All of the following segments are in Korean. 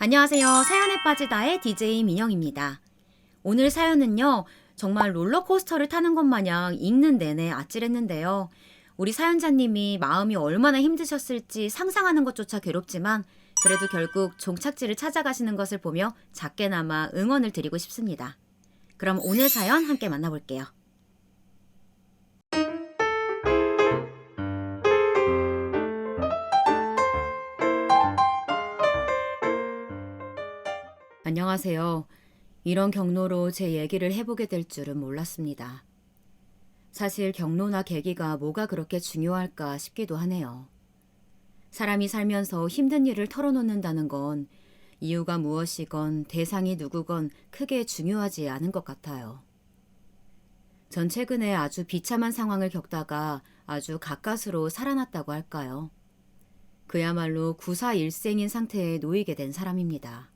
안녕하세요. 사연에 빠지다의 DJ 민영입니다. 오늘 사연은요, 정말 롤러코스터를 타는 것 마냥 읽는 내내 아찔했는데요. 우리 사연자님이 마음이 얼마나 힘드셨을지 상상하는 것조차 괴롭지만 그래도 결국 종착지를 찾아가시는 것을 보며 작게나마 응원을 드리고 싶습니다. 그럼 오늘 사연 함께 만나볼게요. 안녕하세요. 이런 경로로 제 얘기를 해보게 될 줄은 몰랐습니다. 사실 경로나 계기가 뭐가 그렇게 중요할까 싶기도 하네요. 사람이 살면서 힘든 일을 털어놓는다는 건 이유가 무엇이건 대상이 누구건 크게 중요하지 않은 것 같아요. 전 최근에 아주 비참한 상황을 겪다가 아주 가까스로 살아났다고 할까요? 그야말로 구사일생인 상태에 놓이게 된 사람입니다.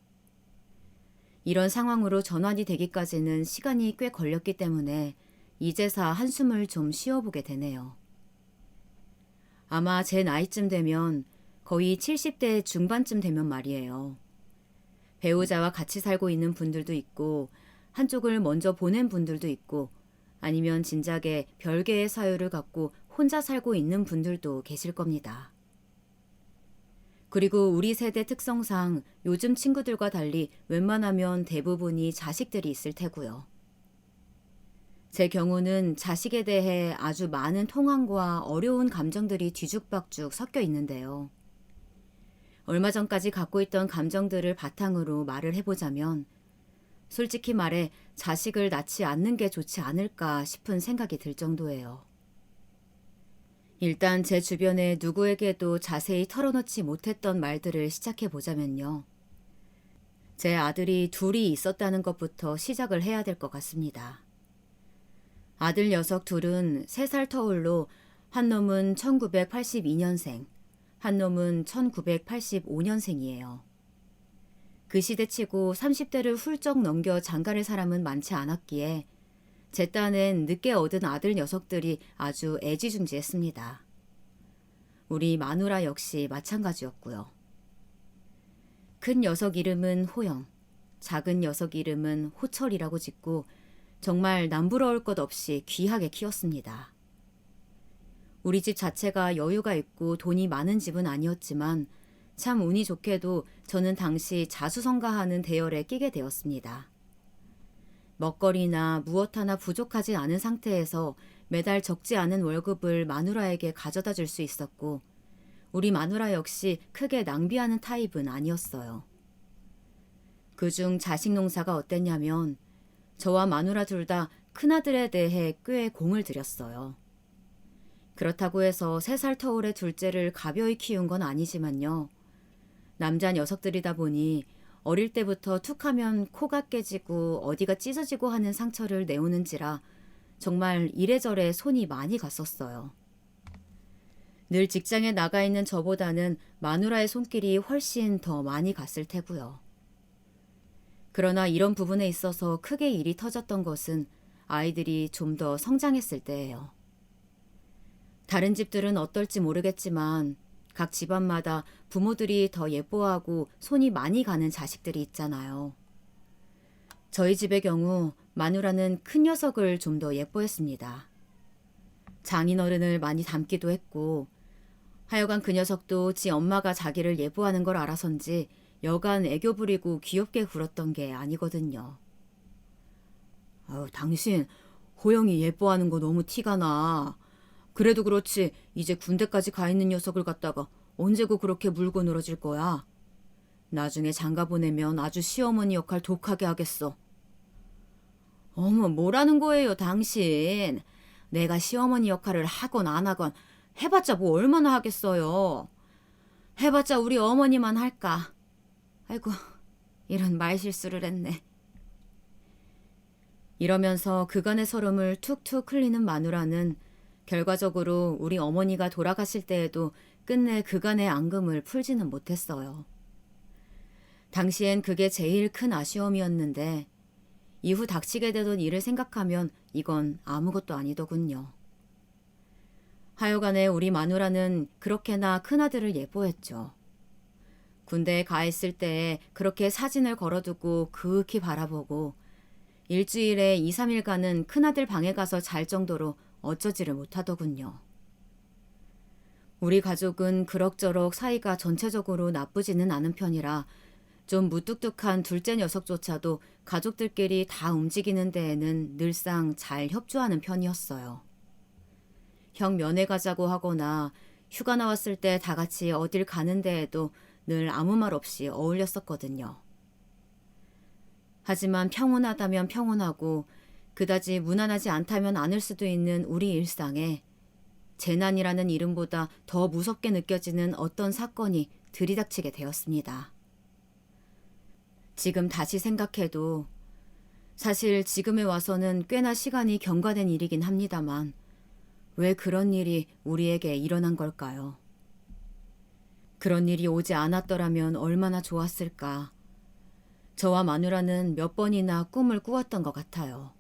이런 상황으로 전환이 되기까지는 시간이 꽤 걸렸기 때문에 이제서 한숨을 좀 쉬어보게 되네요. 아마 제 나이쯤 되면 거의 70대 중반쯤 되면 말이에요. 배우자와 같이 살고 있는 분들도 있고 한쪽을 먼저 보낸 분들도 있고 아니면 진작에 별개의 사유를 갖고 혼자 살고 있는 분들도 계실 겁니다. 그리고 우리 세대 특성상 요즘 친구들과 달리 웬만하면 대부분이 자식들이 있을 테고요. 제 경우는 자식에 대해 아주 많은 통항과 어려운 감정들이 뒤죽박죽 섞여 있는데요. 얼마 전까지 갖고 있던 감정들을 바탕으로 말을 해보자면 솔직히 말해 자식을 낳지 않는 게 좋지 않을까 싶은 생각이 들 정도예요. 일단 제 주변에 누구에게도 자세히 털어놓지 못했던 말들을 시작해 보자면요. 제 아들이 둘이 있었다는 것부터 시작을 해야 될 것 같습니다. 아들 녀석 둘은 3살 터울로 한 놈은 1982년생, 한 놈은 1985년생이에요. 그 시대치고 30대를 훌쩍 넘겨 장가를 사람은 많지 않았기에 제 딴엔 늦게 얻은 아들 녀석들이 아주 애지중지했습니다. 우리 마누라 역시 마찬가지였고요. 큰 녀석 이름은 호영, 작은 녀석 이름은 호철이라고 짓고 정말 남부러울 것 없이 귀하게 키웠습니다. 우리 집 자체가 여유가 있고 돈이 많은 집은 아니었지만 참 운이 좋게도 저는 당시 자수성가하는 대열에 끼게 되었습니다. 먹거리나 무엇 하나 부족하지 않은 상태에서 매달 적지 않은 월급을 마누라에게 가져다 줄 수 있었고 우리 마누라 역시 크게 낭비하는 타입은 아니었어요. 그중 자식 농사가 어땠냐면 저와 마누라 둘 다 큰아들에 대해 꽤 공을 들였어요. 그렇다고 해서 3살 터울의 둘째를 가벼이 키운 건 아니지만요. 남자 녀석들이다 보니 어릴 때부터 툭하면 코가 깨지고 어디가 찢어지고 하는 상처를 내오는지라 정말 이래저래 손이 많이 갔었어요. 늘 직장에 나가 있는 저보다는 마누라의 손길이 훨씬 더 많이 갔을 테고요. 그러나 이런 부분에 있어서 크게 일이 터졌던 것은 아이들이 좀 더 성장했을 때예요. 다른 집들은 어떨지 모르겠지만 각 집안마다 부모들이 더 예뻐하고 손이 많이 가는 자식들이 있잖아요. 저희 집의 경우 마누라는 큰 녀석을 좀 더 예뻐했습니다. 장인어른을 많이 닮기도 했고 하여간 그 녀석도 지 엄마가 자기를 예뻐하는 걸 알아선지 여간 애교 부리고 귀엽게 굴었던 게 아니거든요. 당신 호영이 예뻐하는 거 너무 티가 나. 그래도 그렇지 이제 군대까지 가 있는 녀석을 갖다가 언제고 그렇게 물고 늘어질 거야. 나중에 장가 보내면 아주 시어머니 역할 독하게 하겠어. 어머 뭐라는 거예요 당신. 내가 시어머니 역할을 하건 안 하건 해봤자 뭐 얼마나 하겠어요. 해봤자 우리 어머니만 할까. 아이고 이런 말실수를 했네. 이러면서 그간의 서름을 툭툭 흘리는 마누라는 결과적으로 우리 어머니가 돌아가실 때에도 끝내 그간의 앙금을 풀지는 못했어요. 당시엔 그게 제일 큰 아쉬움이었는데 이후 닥치게 되던 일을 생각하면 이건 아무것도 아니더군요. 하여간에 우리 마누라는 그렇게나 큰아들을 예뻐했죠. 군대에 가 있을 때 그렇게 사진을 걸어두고 그윽히 바라보고 일주일에 2, 3일간은 큰아들 방에 가서 잘 정도로 어쩌지를 못하더군요. 우리 가족은 그럭저럭 사이가 전체적으로 나쁘지는 않은 편이라 좀 무뚝뚝한 둘째 녀석조차도 가족들끼리 다 움직이는 데에는 늘상 잘 협조하는 편이었어요. 형 면회 가자고 하거나 휴가 나왔을 때 다 같이 어딜 가는 데에도 늘 아무 말 없이 어울렸었거든요. 하지만 평온하다면 평온하고 그다지 무난하지 않다면 않을 수도 있는 우리 일상에 재난이라는 이름보다 더 무섭게 느껴지는 어떤 사건이 들이닥치게 되었습니다. 지금 다시 생각해도 사실 지금에 와서는 꽤나 시간이 경과된 일이긴 합니다만 왜 그런 일이 우리에게 일어난 걸까요? 그런 일이 오지 않았더라면 얼마나 좋았을까. 저와 마누라는 몇 번이나 꿈을 꾸었던 것 같아요.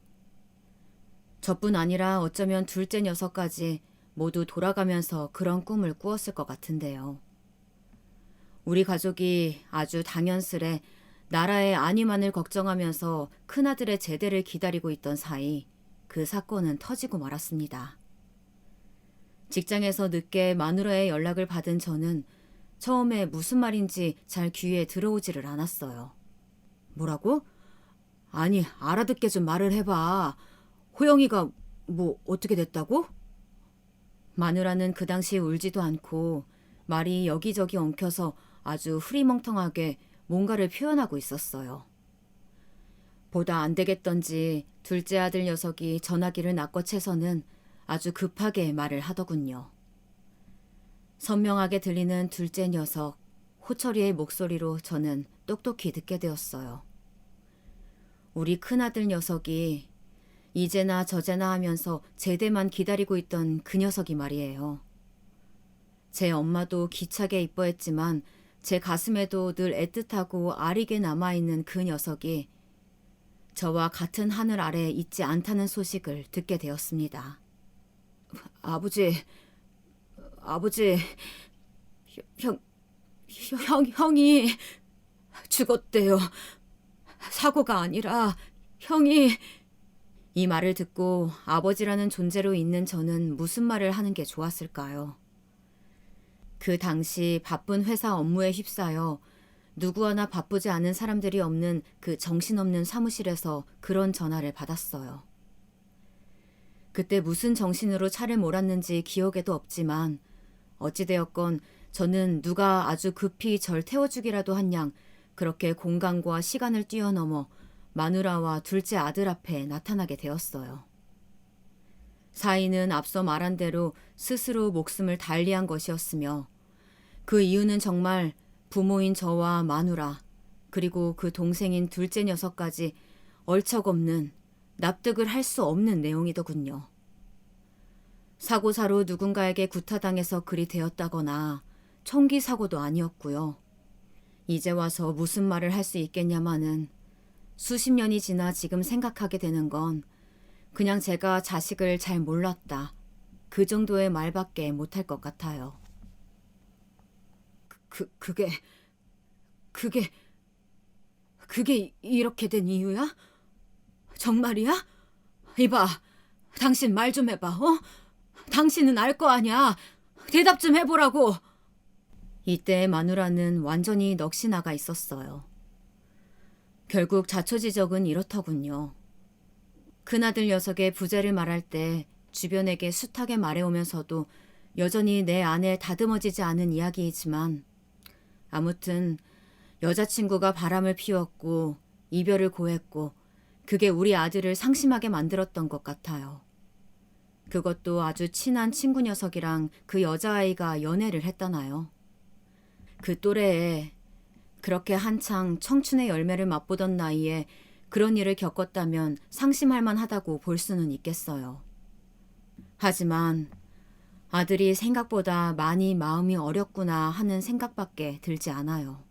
저뿐 아니라 어쩌면 둘째 녀석까지 모두 돌아가면서 그런 꿈을 꾸었을 것 같은데요. 우리 가족이 아주 당연스레 나라의 안위만을 걱정하면서 큰아들의 제대를 기다리고 있던 사이 그 사건은 터지고 말았습니다. 직장에서 늦게 마누라의 연락을 받은 저는 처음에 무슨 말인지 잘 귀에 들어오지를 않았어요. 뭐라고? 아니, 알아듣게 좀 말을 해봐. 호영이가 뭐 어떻게 됐다고? 마누라는 그 당시 울지도 않고 말이 여기저기 엉켜서 아주 흐리멍텅하게 뭔가를 표현하고 있었어요. 보다 안 되겠던지 둘째 아들 녀석이 전화기를 낚아채서는 아주 급하게 말을 하더군요. 선명하게 들리는 둘째 녀석, 호철이의 목소리로 저는 똑똑히 듣게 되었어요. 우리 큰아들 녀석이 이제나 저제나 하면서 제대만 기다리고 있던 그 녀석이 말이에요. 제 엄마도 기차게 이뻐했지만 제 가슴에도 늘 애틋하고 아리게 남아있는 그 녀석이 저와 같은 하늘 아래에 있지 않다는 소식을 듣게 되었습니다. 아버지, 형이 죽었대요. 사고가 아니라 형이... 이 말을 듣고 아버지라는 존재로 있는 저는 무슨 말을 하는 게 좋았을까요? 그 당시 바쁜 회사 업무에 휩싸여 누구 하나 바쁘지 않은 사람들이 없는 그 정신없는 사무실에서 그런 전화를 받았어요. 그때 무슨 정신으로 차를 몰았는지 기억에도 없지만 어찌되었건 저는 누가 아주 급히 절 태워주기라도 한 양 그렇게 공간과 시간을 뛰어넘어 마누라와 둘째 아들 앞에 나타나게 되었어요. 사인은 앞서 말한 대로 스스로 목숨을 달리한 것이었으며 그 이유는 정말 부모인 저와 마누라 그리고 그 동생인 둘째 녀석까지 얼척없는 납득을 할 수 없는 내용이더군요. 사고사로 누군가에게 구타당해서 그리 되었다거나 총기 사고도 아니었고요. 이제 와서 무슨 말을 할 수 있겠냐마는 수십 년이 지나 지금 생각하게 되는 건 그냥 제가 자식을 잘 몰랐다. 그 정도의 말밖에 못할 것 같아요. 그게 이렇게 된 이유야? 정말이야? 이봐, 당신 말 좀 해봐, 어? 당신은 알 거 아니야. 대답 좀 해보라고. 이때 마누라는 완전히 넋이 나가 있었어요. 결국 자초지적은 이렇더군요. 큰아들 녀석의 부재를 말할 때 주변에게 숱하게 말해오면서도 여전히 내 안에 다듬어지지 않은 이야기이지만 아무튼 여자친구가 바람을 피웠고 이별을 고했고 그게 우리 아들을 상심하게 만들었던 것 같아요. 그것도 아주 친한 친구 녀석이랑 그 여자아이가 연애를 했다나요. 그 또래에 그렇게 한창 청춘의 열매를 맛보던 나이에 그런 일을 겪었다면 상심할 만하다고 볼 수는 있겠어요. 하지만 아들이 생각보다 많이 마음이 어렵구나 하는 생각밖에 들지 않아요.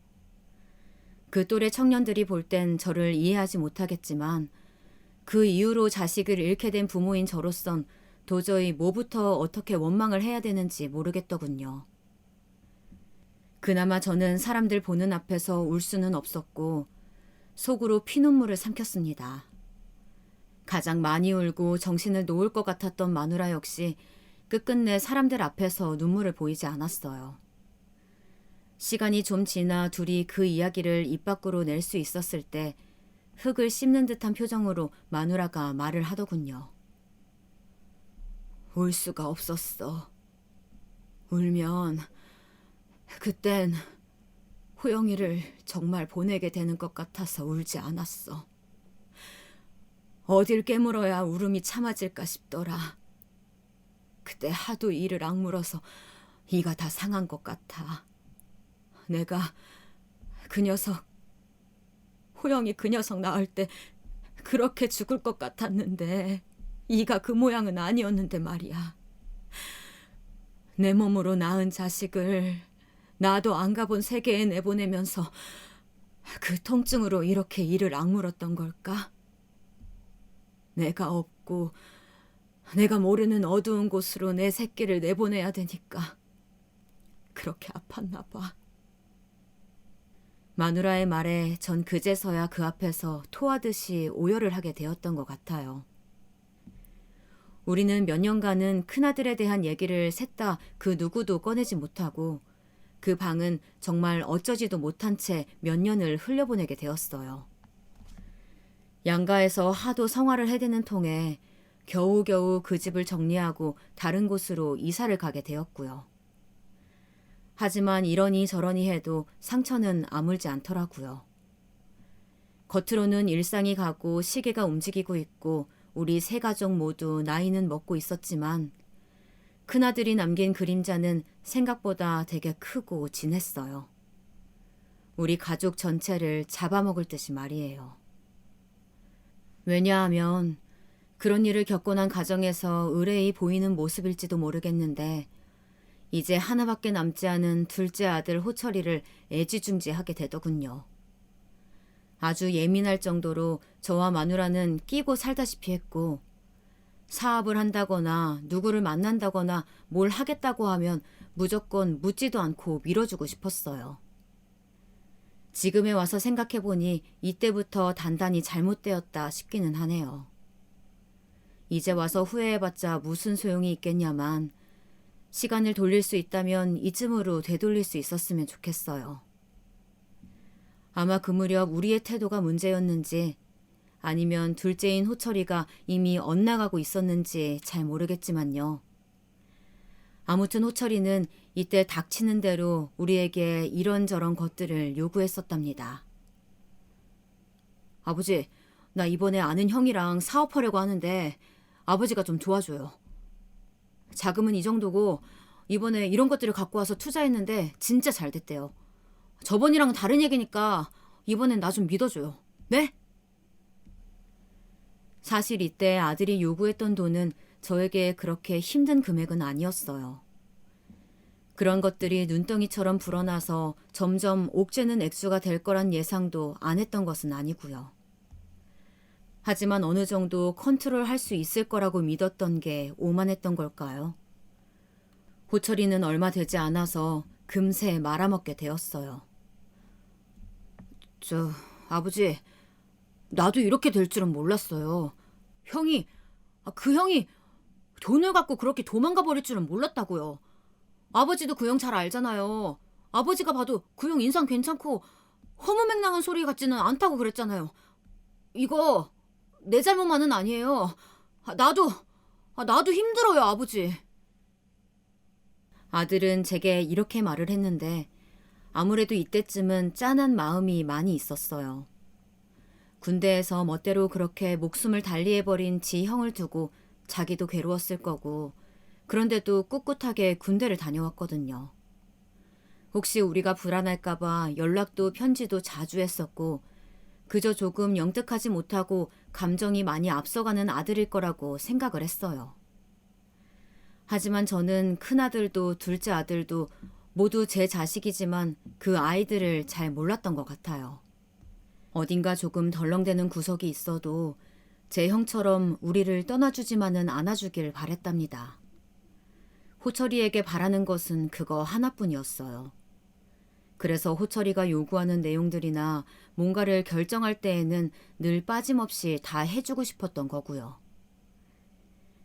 그 또래 청년들이 볼 땐 저를 이해하지 못하겠지만 그 이후로 자식을 잃게 된 부모인 저로선 도저히 뭐부터 어떻게 원망을 해야 되는지 모르겠더군요. 그나마 저는 사람들 보는 앞에서 울 수는 없었고 속으로 피눈물을 삼켰습니다. 가장 많이 울고 정신을 놓을 것 같았던 마누라 역시 끝끝내 사람들 앞에서 눈물을 보이지 않았어요. 시간이 좀 지나 둘이 그 이야기를 입 밖으로 낼 수 있었을 때 흙을 씹는 듯한 표정으로 마누라가 말을 하더군요. 울 수가 없었어. 울면 그땐 호영이를 정말 보내게 되는 것 같아서 울지 않았어. 어딜 깨물어야 울음이 참아질까 싶더라. 그때 하도 이를 악물어서 이가 다 상한 것 같아. 내가 그 녀석, 호영이 그 녀석 낳을 때 그렇게 죽을 것 같았는데 이가 그 모양은 아니었는데 말이야. 내 몸으로 낳은 자식을 나도 안 가본 세계에 내보내면서 그 통증으로 이렇게 이를 악물었던 걸까? 내가 없고 내가 모르는 어두운 곳으로 내 새끼를 내보내야 되니까 그렇게 아팠나 봐. 마누라의 말에 전 그제서야 그 앞에서 토하듯이 오열을 하게 되었던 것 같아요. 우리는 몇 년간은 큰아들에 대한 얘기를 셋 다 그 누구도 꺼내지 못하고 그 방은 정말 어쩌지도 못한 채 몇 년을 흘려보내게 되었어요. 양가에서 하도 성화를 해대는 통에 겨우겨우 그 집을 정리하고 다른 곳으로 이사를 가게 되었고요. 하지만 이러니 저러니 해도 상처는 아물지 않더라고요. 겉으로는 일상이 가고 시계가 움직이고 있고 우리 세 가족 모두 나이는 먹고 있었지만 큰아들이 남긴 그림자는 생각보다 되게 크고 진했어요. 우리 가족 전체를 잡아먹을 듯이 말이에요. 왜냐하면 그런 일을 겪고 난 가정에서 의뢰이 보이는 모습일지도 모르겠는데 이제 하나밖에 남지 않은 둘째 아들 호철이를 애지중지하게 되더군요. 아주 예민할 정도로 저와 마누라는 끼고 살다시피 했고 사업을 한다거나 누구를 만난다거나 뭘 하겠다고 하면 무조건 묻지도 않고 밀어주고 싶었어요. 지금에 와서 생각해보니 이때부터 단단히 잘못되었다 싶기는 하네요. 이제 와서 후회해봤자 무슨 소용이 있겠냐만 시간을 돌릴 수 있다면 이쯤으로 되돌릴 수 있었으면 좋겠어요. 아마 그 무렵 우리의 태도가 문제였는지 아니면 둘째인 호철이가 이미 엇나가고 있었는지 잘 모르겠지만요. 아무튼 호철이는 이때 닥치는 대로 우리에게 이런저런 것들을 요구했었답니다. 아버지, 나 이번에 아는 형이랑 사업하려고 하는데 아버지가 좀 도와줘요. 자금은 이 정도고 이번에 이런 것들을 갖고 와서 투자했는데 진짜 잘 됐대요. 저번이랑 다른 얘기니까 이번엔 나 좀 믿어줘요. 네? 사실 이때 아들이 요구했던 돈은 저에게 그렇게 힘든 금액은 아니었어요. 그런 것들이 눈덩이처럼 불어나서 점점 옥죄는 액수가 될 거란 예상도 안 했던 것은 아니고요. 하지만 어느 정도 컨트롤할 수 있을 거라고 믿었던 게 오만했던 걸까요? 호철이는 얼마 되지 않아서 금세 말아먹게 되었어요. 아버지, 나도 이렇게 될 줄은 몰랐어요. 그 형이 돈을 갖고 그렇게 도망가 버릴 줄은 몰랐다고요. 아버지도 그 형 잘 알잖아요. 아버지가 봐도 그 형 인상 괜찮고 허무맹랑한 소리 같지는 않다고 그랬잖아요. 이거 내 잘못만은 아니에요. 나도 힘들어요, 아버지. 아들은 제게 이렇게 말을 했는데 아무래도 이때쯤은 짠한 마음이 많이 있었어요. 군대에서 멋대로 그렇게 목숨을 달리해버린 지 형을 두고 자기도 괴로웠을 거고 그런데도 꿋꿋하게 군대를 다녀왔거든요. 혹시 우리가 불안할까봐 연락도 편지도 자주 했었고 그저 조금 영특하지 못하고 감정이 많이 앞서가는 아들일 거라고 생각을 했어요. 하지만 저는 큰아들도 둘째 아들도 모두 제 자식이지만 그 아이들을 잘 몰랐던 것 같아요. 어딘가 조금 덜렁대는 구석이 있어도 제 형처럼 우리를 떠나주지만은 않아주길 바랬답니다. 호철이에게 바라는 것은 그거 하나뿐이었어요. 그래서 호철이가 요구하는 내용들이나 뭔가를 결정할 때에는 늘 빠짐없이 다 해주고 싶었던 거고요.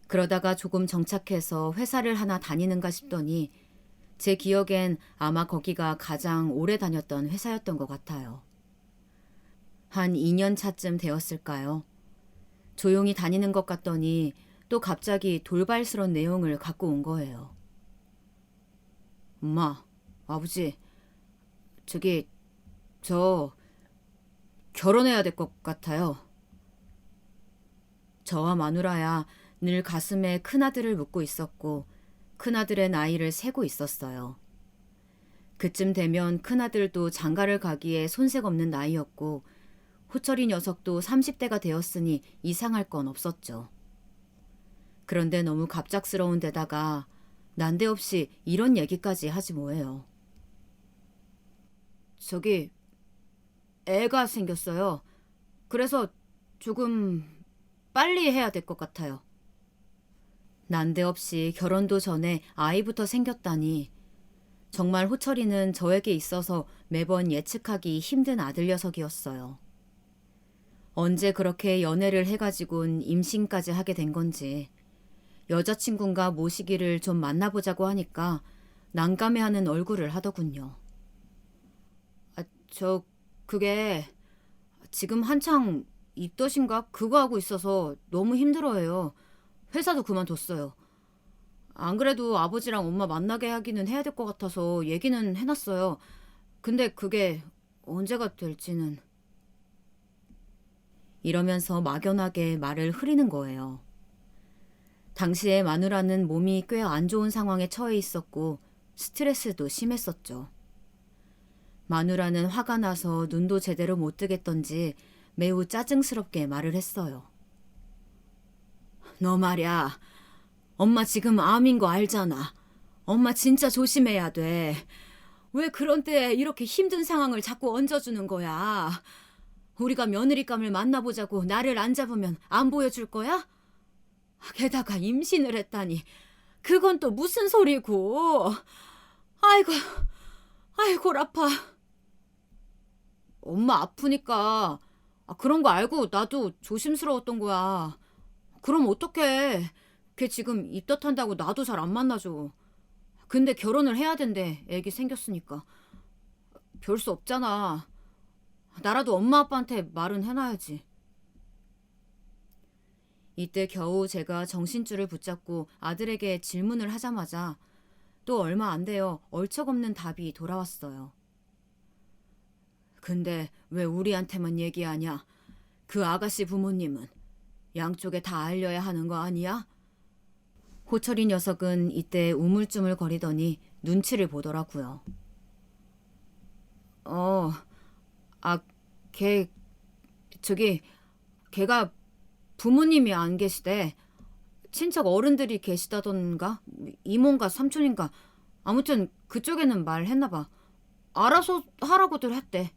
그러다가 조금 정착해서 회사를 하나 다니는가 싶더니 제 기억엔 아마 거기가 가장 오래 다녔던 회사였던 것 같아요. 한 2년 차쯤 되었을까요? 조용히 다니는 것 같더니 또 갑자기 돌발스러운 내용을 갖고 온 거예요. 엄마, 아버지, 저 결혼해야 될 것 같아요. 저와 마누라야 늘 가슴에 큰아들을 묻고 있었고 큰아들의 나이를 세고 있었어요. 그쯤 되면 큰아들도 장가를 가기에 손색 없는 나이였고 호철이 녀석도 30대가 되었으니 이상할 건 없었죠. 그런데 너무 갑작스러운 데다가 난데없이 이런 얘기까지 하지 뭐예요. 애가 생겼어요. 그래서 조금 빨리 해야 될 것 같아요. 난데없이 결혼도 전에 아이부터 생겼다니 정말 호철이는 저에게 있어서 매번 예측하기 힘든 아들 녀석이었어요. 언제 그렇게 연애를 해가지고는 임신까지 하게 된 건지 여자친구인가 모시기를 좀 만나보자고 하니까 난감해하는 얼굴을 하더군요. 그게 지금 한창 입덧인가 그거 하고 있어서 너무 힘들어해요. 회사도 그만뒀어요. 안 그래도 아버지랑 엄마 만나게 하기는 해야 될 것 같아서 얘기는 해놨어요. 근데 그게 언제가 될지는. 이러면서 막연하게 말을 흐리는 거예요. 당시에 마누라는 몸이 꽤 안 좋은 상황에 처해 있었고 스트레스도 심했었죠. 마누라는 화가 나서 눈도 제대로 못 뜨겠던지 매우 짜증스럽게 말을 했어요. 너 말야, 엄마 지금 암인 거 알잖아. 엄마 진짜 조심해야 돼. 왜 그런 때에 이렇게 힘든 상황을 자꾸 얹어주는 거야? 우리가 며느리감을 만나보자고 나를 안 잡으면 안 보여줄 거야? 게다가 임신을 했다니 그건 또 무슨 소리고. 아이고 아파. 엄마 아프니까 그런 거 알고 나도 조심스러웠던 거야. 그럼 어떡해. 걔 지금 입덧한다고 나도 잘 안 만나줘. 근데 결혼을 해야 된대. 애기 생겼으니까. 별 수 없잖아. 나라도 엄마 아빠한테 말은 해놔야지. 이때 겨우 제가 정신줄을 붙잡고 아들에게 질문을 하자마자 또 얼마 안 되어 얼척없는 답이 돌아왔어요. 근데 왜 우리한테만 얘기하냐? 그 아가씨 부모님은 양쪽에 다 알려야 하는 거 아니야? 호철이 녀석은 이때 우물쭈물 거리더니 눈치를 보더라고요. 걔, 걔가 부모님이 안 계시대. 친척 어른들이 계시다던가 이모인가 삼촌인가 아무튼 그쪽에는 말했나 봐. 알아서 하라고들 했대.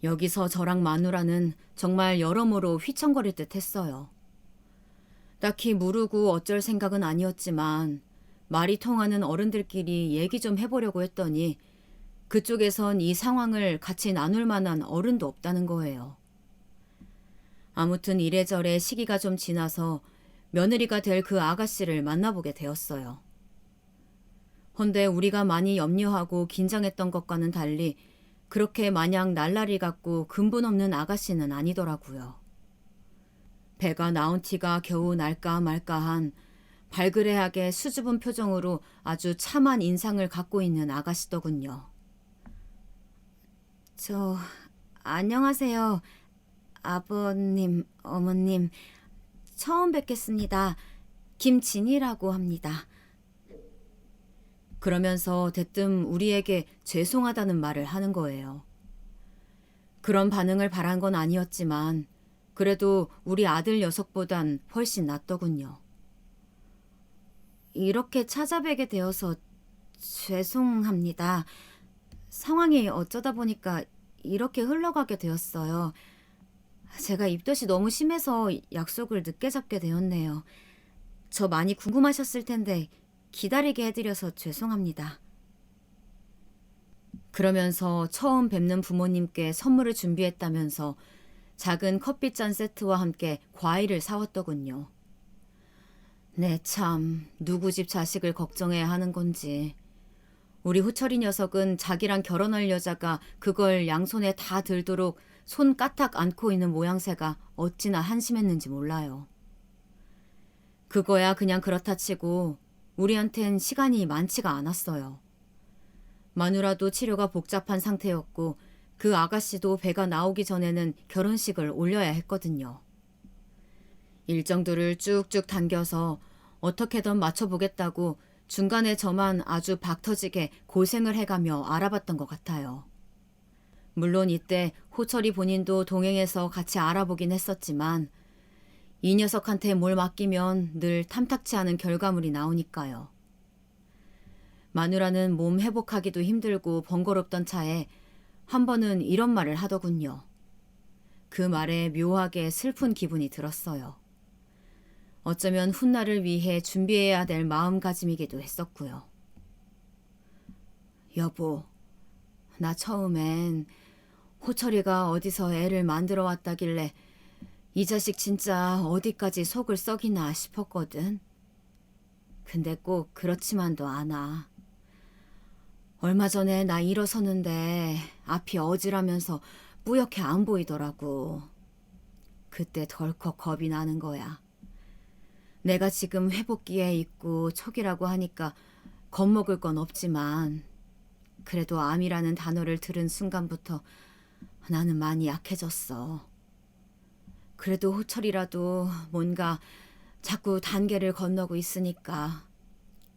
여기서 저랑 마누라는 정말 여러모로 휘청거릴 듯 했어요. 딱히 물으고 어쩔 생각은 아니었지만 말이 통하는 어른들끼리 얘기 좀 해보려고 했더니 그쪽에선 이 상황을 같이 나눌 만한 어른도 없다는 거예요. 아무튼 이래저래 시기가 좀 지나서 며느리가 될 그 아가씨를 만나보게 되었어요. 헌데 우리가 많이 염려하고 긴장했던 것과는 달리 그렇게 마냥 날라리 같고 근본 없는 아가씨는 아니더라고요. 배가 나온 티가 겨우 날까 말까한 발그레하게 수줍은 표정으로 아주 참한 인상을 갖고 있는 아가씨더군요. 안녕하세요. 아버님, 어머님. 처음 뵙겠습니다. 김진이라고 합니다. 그러면서 대뜸 우리에게 죄송하다는 말을 하는 거예요. 그런 반응을 바란 건 아니었지만 그래도 우리 아들 녀석보단 훨씬 낫더군요. 이렇게 찾아뵈게 되어서 죄송합니다. 상황이 어쩌다 보니까 이렇게 흘러가게 되었어요. 제가 입덧이 너무 심해서 약속을 늦게 잡게 되었네요. 저 많이 궁금하셨을 텐데 기다리게 해드려서 죄송합니다. 그러면서 처음 뵙는 부모님께 선물을 준비했다면서 작은 커피잔 세트와 함께 과일을 사왔더군요. 네, 참, 누구 집 자식을 걱정해야 하는 건지. 우리 호철이 녀석은 자기랑 결혼할 여자가 그걸 양손에 다 들도록 손 까딱 안고 있는 모양새가 어찌나 한심했는지 몰라요. 그거야 그냥 그렇다 치고 우리한텐 시간이 많지가 않았어요. 마누라도 치료가 복잡한 상태였고 그 아가씨도 배가 나오기 전에는 결혼식을 올려야 했거든요. 일정들을 쭉쭉 당겨서 어떻게든 맞춰보겠다고 중간에 저만 아주 박터지게 고생을 해가며 알아봤던 것 같아요. 물론 이때 호철이 본인도 동행해서 같이 알아보긴 했었지만 이 녀석한테 뭘 맡기면 늘 탐탁치 않은 결과물이 나오니까요. 마누라는 몸 회복하기도 힘들고 번거롭던 차에 한 번은 이런 말을 하더군요. 그 말에 묘하게 슬픈 기분이 들었어요. 어쩌면 훗날을 위해 준비해야 될 마음가짐이기도 했었고요. 여보, 나 처음엔 호철이가 어디서 애를 만들어 왔다길래 이 자식 진짜 어디까지 속을 썩이나 싶었거든. 근데 꼭 그렇지만도 않아. 얼마 전에 나 일어서는데 앞이 어지라면서 뿌옇게 안 보이더라고. 그때 덜컥 겁이 나는 거야. 내가 지금 회복기에 있고 촉이라고 하니까 겁먹을 건 없지만 그래도 암이라는 단어를 들은 순간부터 나는 많이 약해졌어. 그래도 호철이라도 뭔가 자꾸 단계를 건너고 있으니까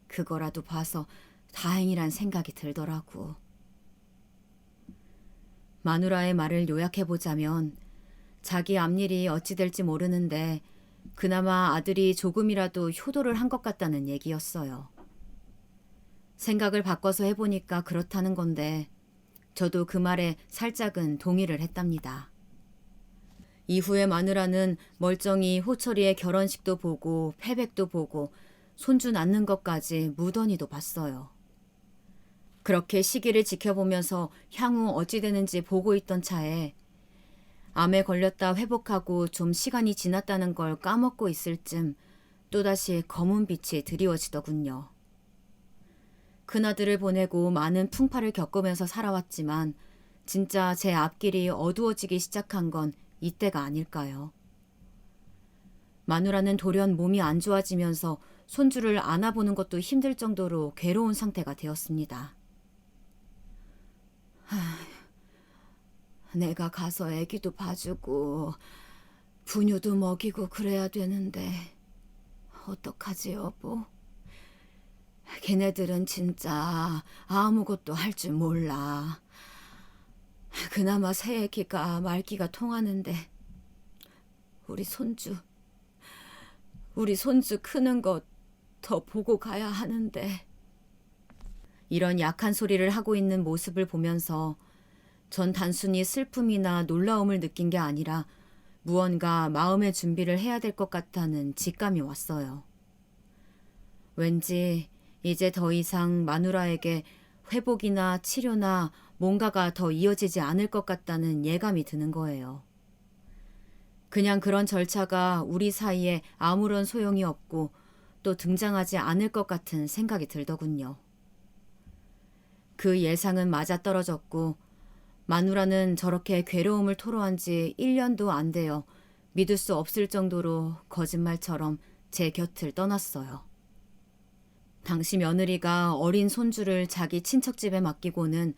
그거라도 봐서 다행이란 생각이 들더라고. 마누라의 말을 요약해보자면 자기 앞일이 어찌 될지 모르는데 그나마 아들이 조금이라도 효도를 한 것 같다는 얘기였어요. 생각을 바꿔서 해보니까 그렇다는 건데 저도 그 말에 살짝은 동의를 했답니다. 이후에 마누라는 멀쩡히 호철이의 결혼식도 보고 패백도 보고 손주 낳는 것까지 무던히도 봤어요. 그렇게 시기를 지켜보면서 향후 어찌 되는지 보고 있던 차에 암에 걸렸다 회복하고 좀 시간이 지났다는 걸 까먹고 있을 쯤 또다시 검은 빛이 드리워지더군요. 큰아들을 보내고 많은 풍파를 겪으면서 살아왔지만 진짜 제 앞길이 어두워지기 시작한 건 이때가 아닐까요? 마누라는 돌연 몸이 안 좋아지면서 손주를 안아보는 것도 힘들 정도로 괴로운 상태가 되었습니다. 내가 가서 애기도 봐주고 분유도 먹이고 그래야 되는데 어떡하지 여보? 걔네들은 진짜 아무것도 할 줄 몰라. 그나마 새 애기가 말귀가 통하는데 우리 손주 크는 것 더 보고 가야 하는데. 이런 약한 소리를 하고 있는 모습을 보면서 전 단순히 슬픔이나 놀라움을 느낀 게 아니라 무언가 마음의 준비를 해야 될 것 같다는 직감이 왔어요. 왠지 이제 더 이상 마누라에게 회복이나 치료나 뭔가가 더 이어지지 않을 것 같다는 예감이 드는 거예요. 그냥 그런 절차가 우리 사이에 아무런 소용이 없고 또 등장하지 않을 것 같은 생각이 들더군요. 그 예상은 맞아떨어졌고 마누라는 저렇게 괴로움을 토로한 지 1년도 안 되어 믿을 수 없을 정도로 거짓말처럼 제 곁을 떠났어요. 당시 며느리가 어린 손주를 자기 친척집에 맡기고는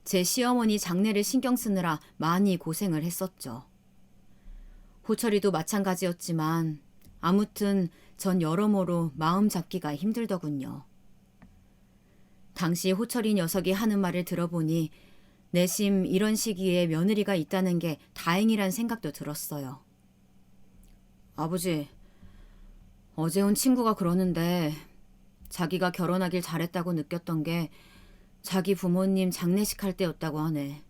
제 시어머니 장례를 신경 쓰느라 많이 고생을 했었죠. 호철이도 마찬가지였지만 아무튼 전 여러모로 마음 잡기가 힘들더군요. 당시 호철이 녀석이 하는 말을 들어보니 내심 이런 시기에 며느리가 있다는 게 다행이란 생각도 들었어요. 아버지, 어제 온 친구가 그러는데 자기가 결혼하길 잘했다고 느꼈던 게 자기 부모님 장례식 할 때였다고 하네.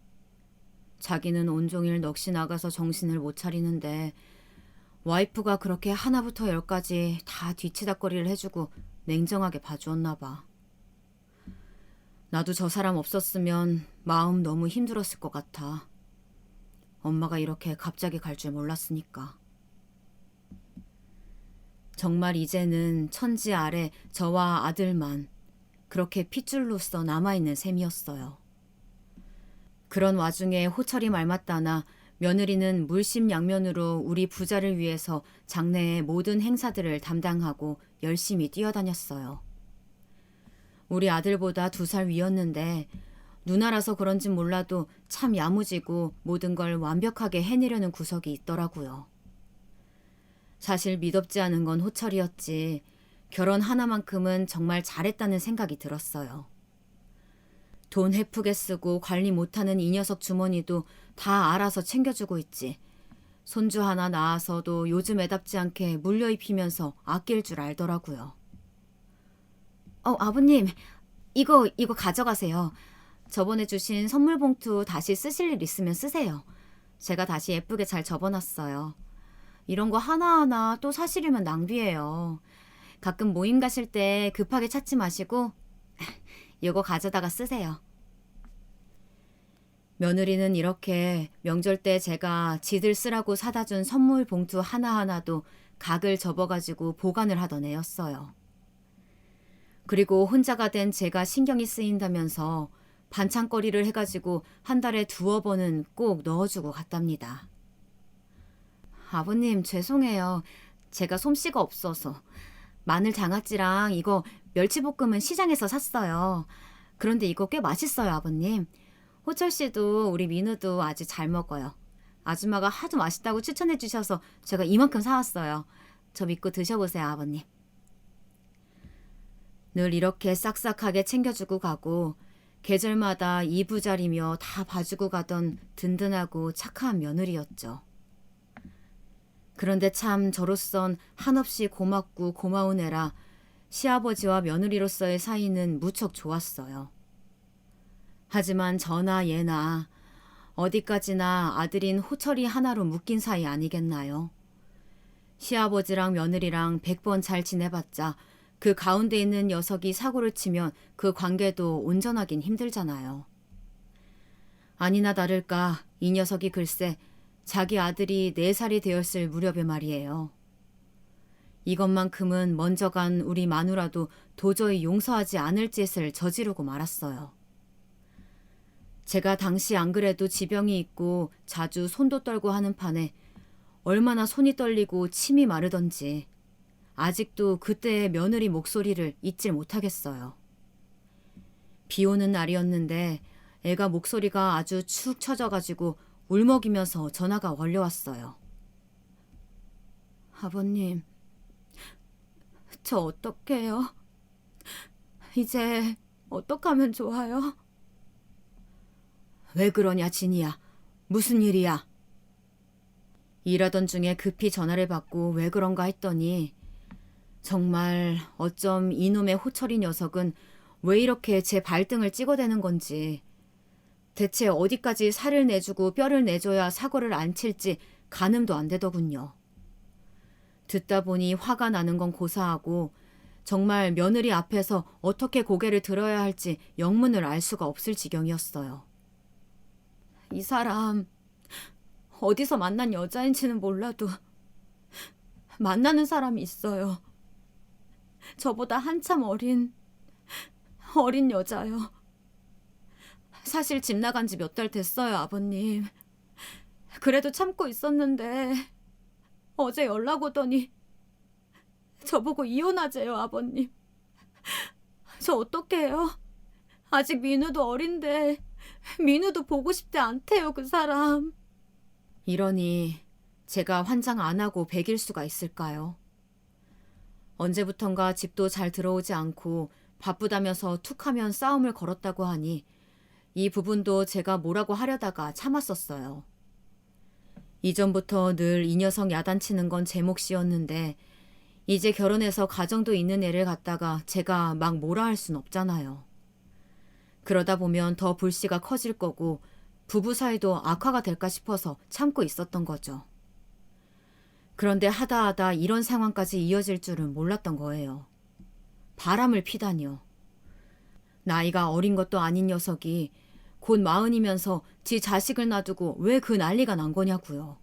자기는 온종일 넋이 나가서 정신을 못 차리는데 와이프가 그렇게 하나부터 열까지 다 뒤치다꺼리를 해주고 냉정하게 봐주었나 봐. 나도 저 사람 없었으면 마음 너무 힘들었을 것 같아. 엄마가 이렇게 갑자기 갈 줄 몰랐으니까. 정말 이제는 천지 아래 저와 아들만 그렇게 핏줄로서 남아있는 셈이었어요. 그런 와중에 호철이 말맞다나 며느리는 물심양면으로 우리 부자를 위해서 장래의 모든 행사들을 담당하고 열심히 뛰어다녔어요. 우리 아들보다 2살 위였는데 누나라서 그런진 몰라도 참 야무지고 모든 걸 완벽하게 해내려는 구석이 있더라고요. 사실 미덥지 않은 건 호철이었지 결혼 하나만큼은 정말 잘했다는 생각이 들었어요. 돈 헤프게 쓰고 관리 못하는 이 녀석 주머니도 다 알아서 챙겨주고 있지. 손주 하나 낳아서도 요즘 애답지 않게 물려 입히면서 아낄 줄 알더라고요. 아버님, 이거 가져가세요. 저번에 주신 선물 봉투 다시 쓰실 일 있으면 쓰세요. 제가 다시 예쁘게 잘 접어놨어요. 이런 거 하나하나 또 사시려면 낭비예요. 가끔 모임 가실 때 급하게 찾지 마시고 이거 가져다가 쓰세요. 며느리는 이렇게 명절 때 제가 지들 쓰라고 사다 준 선물 봉투 하나하나도 각을 접어가지고 보관을 하던 애였어요. 그리고 혼자가 된 제가 신경이 쓰인다면서 반찬거리를 해가지고 한 달에 2-3번은 꼭 넣어주고 갔답니다. 아버님 죄송해요. 제가 솜씨가 없어서. 마늘 장아찌랑 이거 멸치볶음은 시장에서 샀어요. 그런데 이거 꽤 맛있어요, 아버님. 호철 씨도 우리 민우도 아주 잘 먹어요. 아줌마가 하도 맛있다고 추천해 주셔서 제가 이만큼 사왔어요. 저 믿고 드셔보세요, 아버님. 늘 이렇게 싹싹하게 챙겨주고 가고 계절마다 이부자리며 다 봐주고 가던 든든하고 착한 며느리였죠. 그런데 참 저로선 한없이 고맙고 고마운 애라 시아버지와 며느리로서의 사이는 무척 좋았어요. 하지만 저나 얘나 어디까지나 아들인 호철이 하나로 묶인 사이 아니겠나요? 시아버지랑 며느리랑 100번 잘 지내봤자 그 가운데 있는 녀석이 사고를 치면 그 관계도 온전하긴 힘들잖아요. 아니나 다를까 이 녀석이 글쎄 자기 아들이 4살이 되었을 무렵의 말이에요. 이것만큼은 먼저 간 우리 마누라도 도저히 용서하지 않을 짓을 저지르고 말았어요. 제가 당시 안 그래도 지병이 있고 자주 손도 떨고 하는 판에 얼마나 손이 떨리고 침이 마르던지 아직도 그때의 며느리 목소리를 잊질 못하겠어요. 비 오는 날이었는데 애가 목소리가 아주 축 처져가지고 울먹이면서 전화가 걸려왔어요. 아버님, 저 어떡해요? 이제 어떡하면 좋아요? 왜 그러냐, 진이야. 무슨 일이야? 일하던 중에 급히 전화를 받고 왜 그런가 했더니 정말 어쩜 이놈의 호철이 녀석은 왜 이렇게 제 발등을 찍어대는 건지 대체 어디까지 살을 내주고 뼈를 내줘야 사고를 안 칠지 가늠도 안 되더군요. 듣다 보니 화가 나는 건 고사하고 정말 며느리 앞에서 어떻게 고개를 들어야 할지 영문을 알 수가 없을 지경이었어요. 이 사람 어디서 만난 여자인지는 몰라도 만나는 사람이 있어요. 저보다 한참 어린 여자요. 사실 집 나간 지 몇 달 됐어요, 아버님. 그래도 참고 있었는데 어제 연락 오더니 저보고 이혼하재요, 아버님. 저 어떡해요? 아직 민우도 어린데 민우도 보고 싶지 않대요, 그 사람. 이러니 제가 환장 안 하고 배길 수가 있을까요? 언제부턴가 집도 잘 들어오지 않고 바쁘다면서 툭하면 싸움을 걸었다고 하니 이 부분도 제가 뭐라고 하려다가 참았었어요. 이전부터 늘 이 녀석 야단치는 건 제 몫이었는데 이제 결혼해서 가정도 있는 애를 갖다가 제가 막 뭐라 할 순 없잖아요. 그러다 보면 더 불씨가 커질 거고 부부 사이도 악화가 될까 싶어서 참고 있었던 거죠. 그런데 하다 이런 상황까지 이어질 줄은 몰랐던 거예요. 바람을 피다니요. 나이가 어린 것도 아닌 녀석이 곧 40이면서 지 자식을 놔두고 왜 그 난리가 난 거냐고요.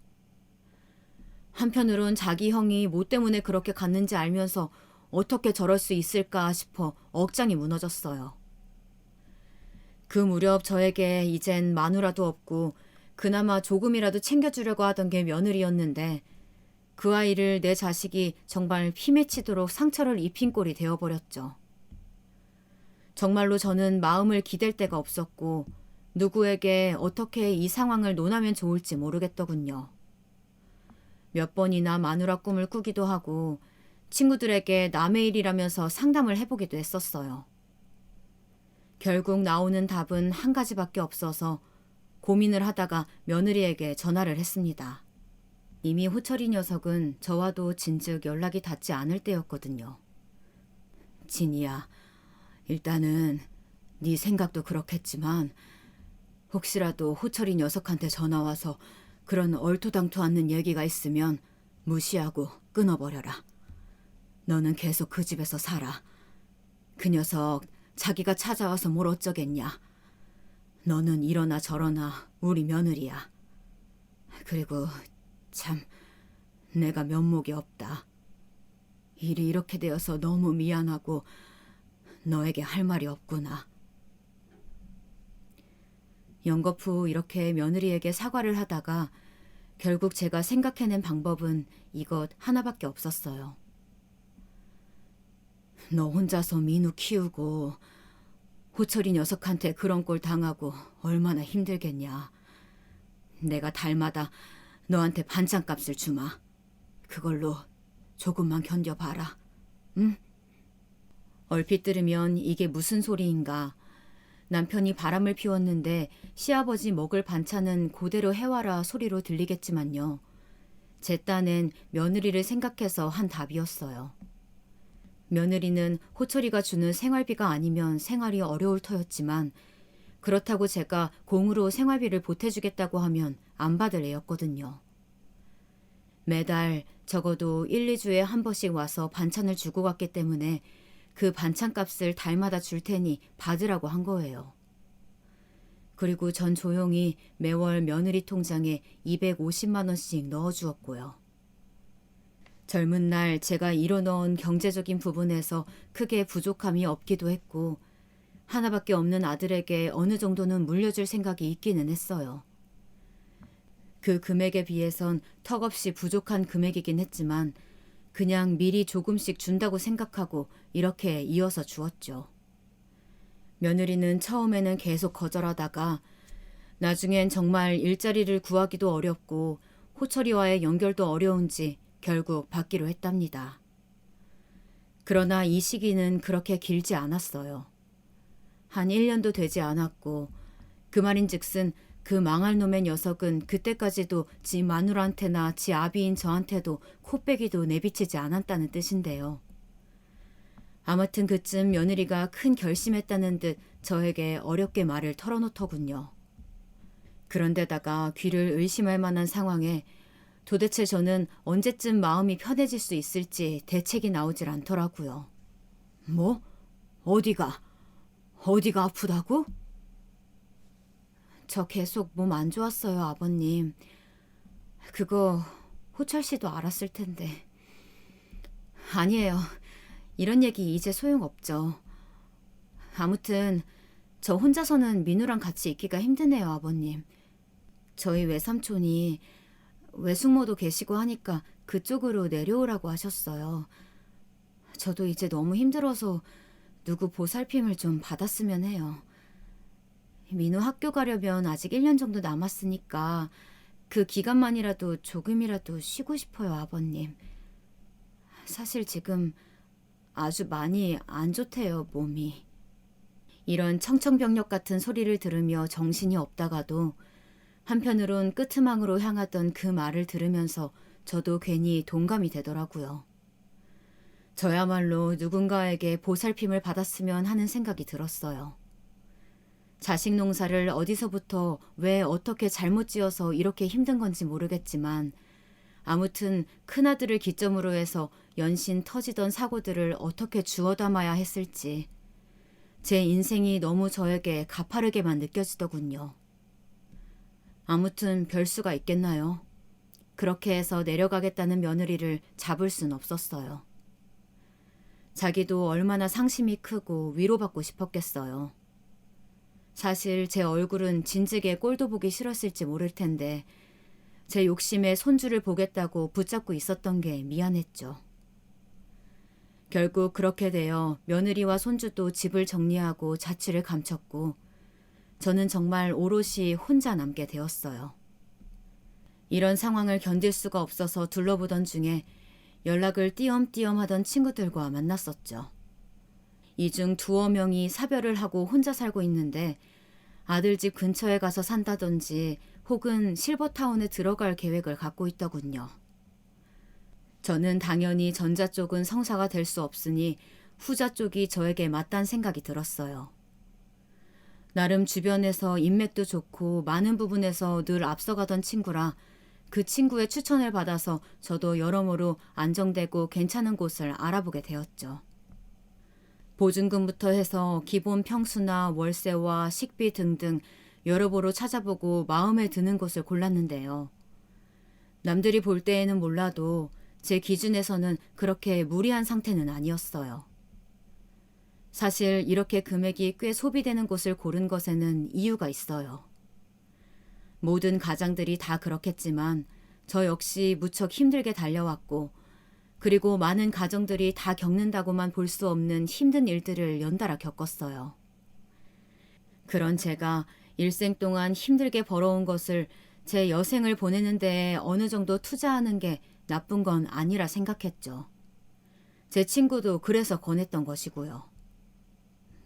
한편으론 자기 형이 뭐 때문에 그렇게 갔는지 알면서 어떻게 저럴 수 있을까 싶어 억장이 무너졌어요. 그 무렵 저에게 이젠 마누라도 없고 그나마 조금이라도 챙겨주려고 하던 게 며느리였는데 그 아이를 내 자식이 정말 피 맺히도록 상처를 입힌 꼴이 되어버렸죠. 정말로 저는 마음을 기댈 데가 없었고 누구에게 어떻게 이 상황을 논하면 좋을지 모르겠더군요. 몇 번이나 마누라 꿈을 꾸기도 하고 친구들에게 남의 일이라면서 상담을 해보기도 했었어요. 결국 나오는 답은 한 가지밖에 없어서 고민을 하다가 며느리에게 전화를 했습니다. 이미 호철이 녀석은 저와도 진즉 연락이 닿지 않을 때였거든요. 진이야, 일단은 네 생각도 그렇겠지만 혹시라도 호철이 녀석한테 전화와서 그런 얼토당토 않는 얘기가 있으면 무시하고 끊어버려라. 너는 계속 그 집에서 살아. 그 녀석 자기가 찾아와서 뭘 어쩌겠냐. 너는 이러나 저러나 우리 며느리야. 그리고 참 내가 면목이 없다. 일이 이렇게 되어서 너무 미안하고 너에게 할 말이 없구나. 연거푸 이렇게 며느리에게 사과를 하다가 결국 제가 생각해낸 방법은 이것 하나밖에 없었어요. 너 혼자서 민우 키우고 호철이 녀석한테 그런 꼴 당하고 얼마나 힘들겠냐. 내가 달마다 너한테 반찬값을 주마. 그걸로 조금만 견뎌봐라. 응? 얼핏 들으면 이게 무슨 소리인가. 남편이 바람을 피웠는데 시아버지 먹을 반찬은 그대로 해와라 소리로 들리겠지만요. 제 딴엔 며느리를 생각해서 한 답이었어요. 며느리는 호철이가 주는 생활비가 아니면 생활이 어려울 터였지만 그렇다고 제가 공으로 생활비를 보태주겠다고 하면 안 받을 애였거든요. 매달 적어도 1, 2주에 한 번씩 와서 반찬을 주고 갔기 때문에 그 반찬값을 달마다 줄 테니 받으라고 한 거예요. 그리고 전 조용히 매월 며느리 통장에 250만 원씩 넣어주었고요. 젊은 날 제가 이뤄넣은 경제적인 부분에서 크게 부족함이 없기도 했고 하나밖에 없는 아들에게 어느 정도는 물려줄 생각이 있기는 했어요. 그 금액에 비해선 턱없이 부족한 금액이긴 했지만 그냥 미리 조금씩 준다고 생각하고 이렇게 이어서 주었죠. 며느리는 처음에는 계속 거절하다가 나중엔 정말 일자리를 구하기도 어렵고 호철이와의 연결도 어려운지 결국 받기로 했답니다. 그러나 이 시기는 그렇게 길지 않았어요. 한 1년도 되지 않았고 그 말인즉슨 그 망할 놈의 녀석은 그때까지도 지 마누라한테나 지 아비인 저한테도 코빼기도 내비치지 않았다는 뜻인데요. 아무튼 그쯤 며느리가 큰 결심했다는 듯 저에게 어렵게 말을 털어놓더군요. 그런데다가 귀를 의심할 만한 상황에 도대체 저는 언제쯤 마음이 편해질 수 있을지 대책이 나오질 않더라고요. 뭐? 어디가 아프다고? 저 계속 몸 안 좋았어요, 아버님. 그거 호철 씨도 알았을 텐데. 아니에요. 이런 얘기 이제 소용없죠. 아무튼 저 혼자서는 민우랑 같이 있기가 힘드네요, 아버님. 저희 외삼촌이 외숙모도 계시고 하니까 그쪽으로 내려오라고 하셨어요. 저도 이제 너무 힘들어서 누구 보살핌을 좀 받았으면 해요. 민우 학교 가려면 아직 1년 정도 남았으니까 그 기간만이라도 조금이라도 쉬고 싶어요, 아버님. 사실 지금 아주 많이 안 좋대요, 몸이. 이런 청천벽력 같은 소리를 들으며 정신이 없다가도 한편으론 끄트망으로 향하던 그 말을 들으면서 저도 괜히 동감이 되더라고요. 저야말로 누군가에게 보살핌을 받았으면 하는 생각이 들었어요. 자식 농사를 어디서부터 왜 어떻게 잘못 지어서 이렇게 힘든 건지 모르겠지만 아무튼 큰아들을 기점으로 해서 연신 터지던 사고들을 어떻게 주워 담아야 했을지 제 인생이 너무 저에게 가파르게만 느껴지더군요. 아무튼 별 수가 있겠나요? 그렇게 해서 내려가겠다는 며느리를 잡을 순 없었어요. 자기도 얼마나 상심이 크고 위로받고 싶었겠어요. 사실 제 얼굴은 진즉에 꼴도 보기 싫었을지 모를 텐데 제 욕심에 손주를 보겠다고 붙잡고 있었던 게 미안했죠. 결국 그렇게 되어 며느리와 손주도 집을 정리하고 자취를 감췄고 저는 정말 오롯이 혼자 남게 되었어요. 이런 상황을 견딜 수가 없어서 둘러보던 중에 연락을 띄엄띄엄 하던 친구들과 만났었죠. 이 중 두어 명이 사별을 하고 혼자 살고 있는데 아들 집 근처에 가서 산다든지 혹은 실버타운에 들어갈 계획을 갖고 있더군요. 저는 당연히 전자 쪽은 성사가 될 수 없으니 후자 쪽이 저에게 맞다는 생각이 들었어요. 나름 주변에서 인맥도 좋고 많은 부분에서 늘 앞서가던 친구라 그 친구의 추천을 받아서 저도 여러모로 안정되고 괜찮은 곳을 알아보게 되었죠. 보증금부터 해서 기본 평수나 월세와 식비 등등 여러 보로 찾아보고 마음에 드는 곳을 골랐는데요. 남들이 볼 때에는 몰라도 제 기준에서는 그렇게 무리한 상태는 아니었어요. 사실 이렇게 금액이 꽤 소비되는 곳을 고른 것에는 이유가 있어요. 모든 가장들이 다 그렇겠지만 저 역시 무척 힘들게 달려왔고 그리고 많은 가정들이 다 겪는다고만 볼 수 없는 힘든 일들을 연달아 겪었어요. 그런 제가 일생 동안 힘들게 벌어온 것을 제 여생을 보내는 데에 어느 정도 투자하는 게 나쁜 건 아니라 생각했죠. 제 친구도 그래서 권했던 것이고요.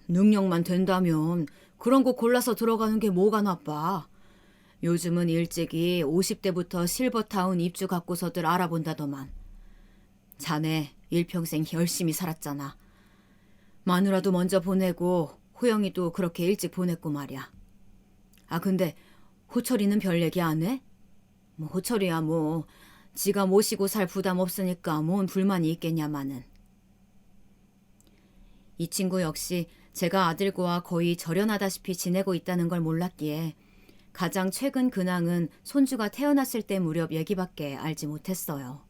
능력만 된다면 그런 거 골라서 들어가는 게 뭐가 나빠. 요즘은 일찍이 50대부터 실버타운 입주 갖고서들 알아본다더만. 자네 일평생 열심히 살았잖아. 마누라도 먼저 보내고 호영이도 그렇게 일찍 보냈고 말이야. 아 근데 호철이는 별 얘기 안 해? 호철이야 지가 모시고 살 부담 없으니까 뭔 불만이 있겠냐마는. 이 친구 역시 제가 아들과 거의 절연하다시피 지내고 있다는 걸 몰랐기에 가장 최근 근황은 손주가 태어났을 때 무렵 얘기밖에 알지 못했어요.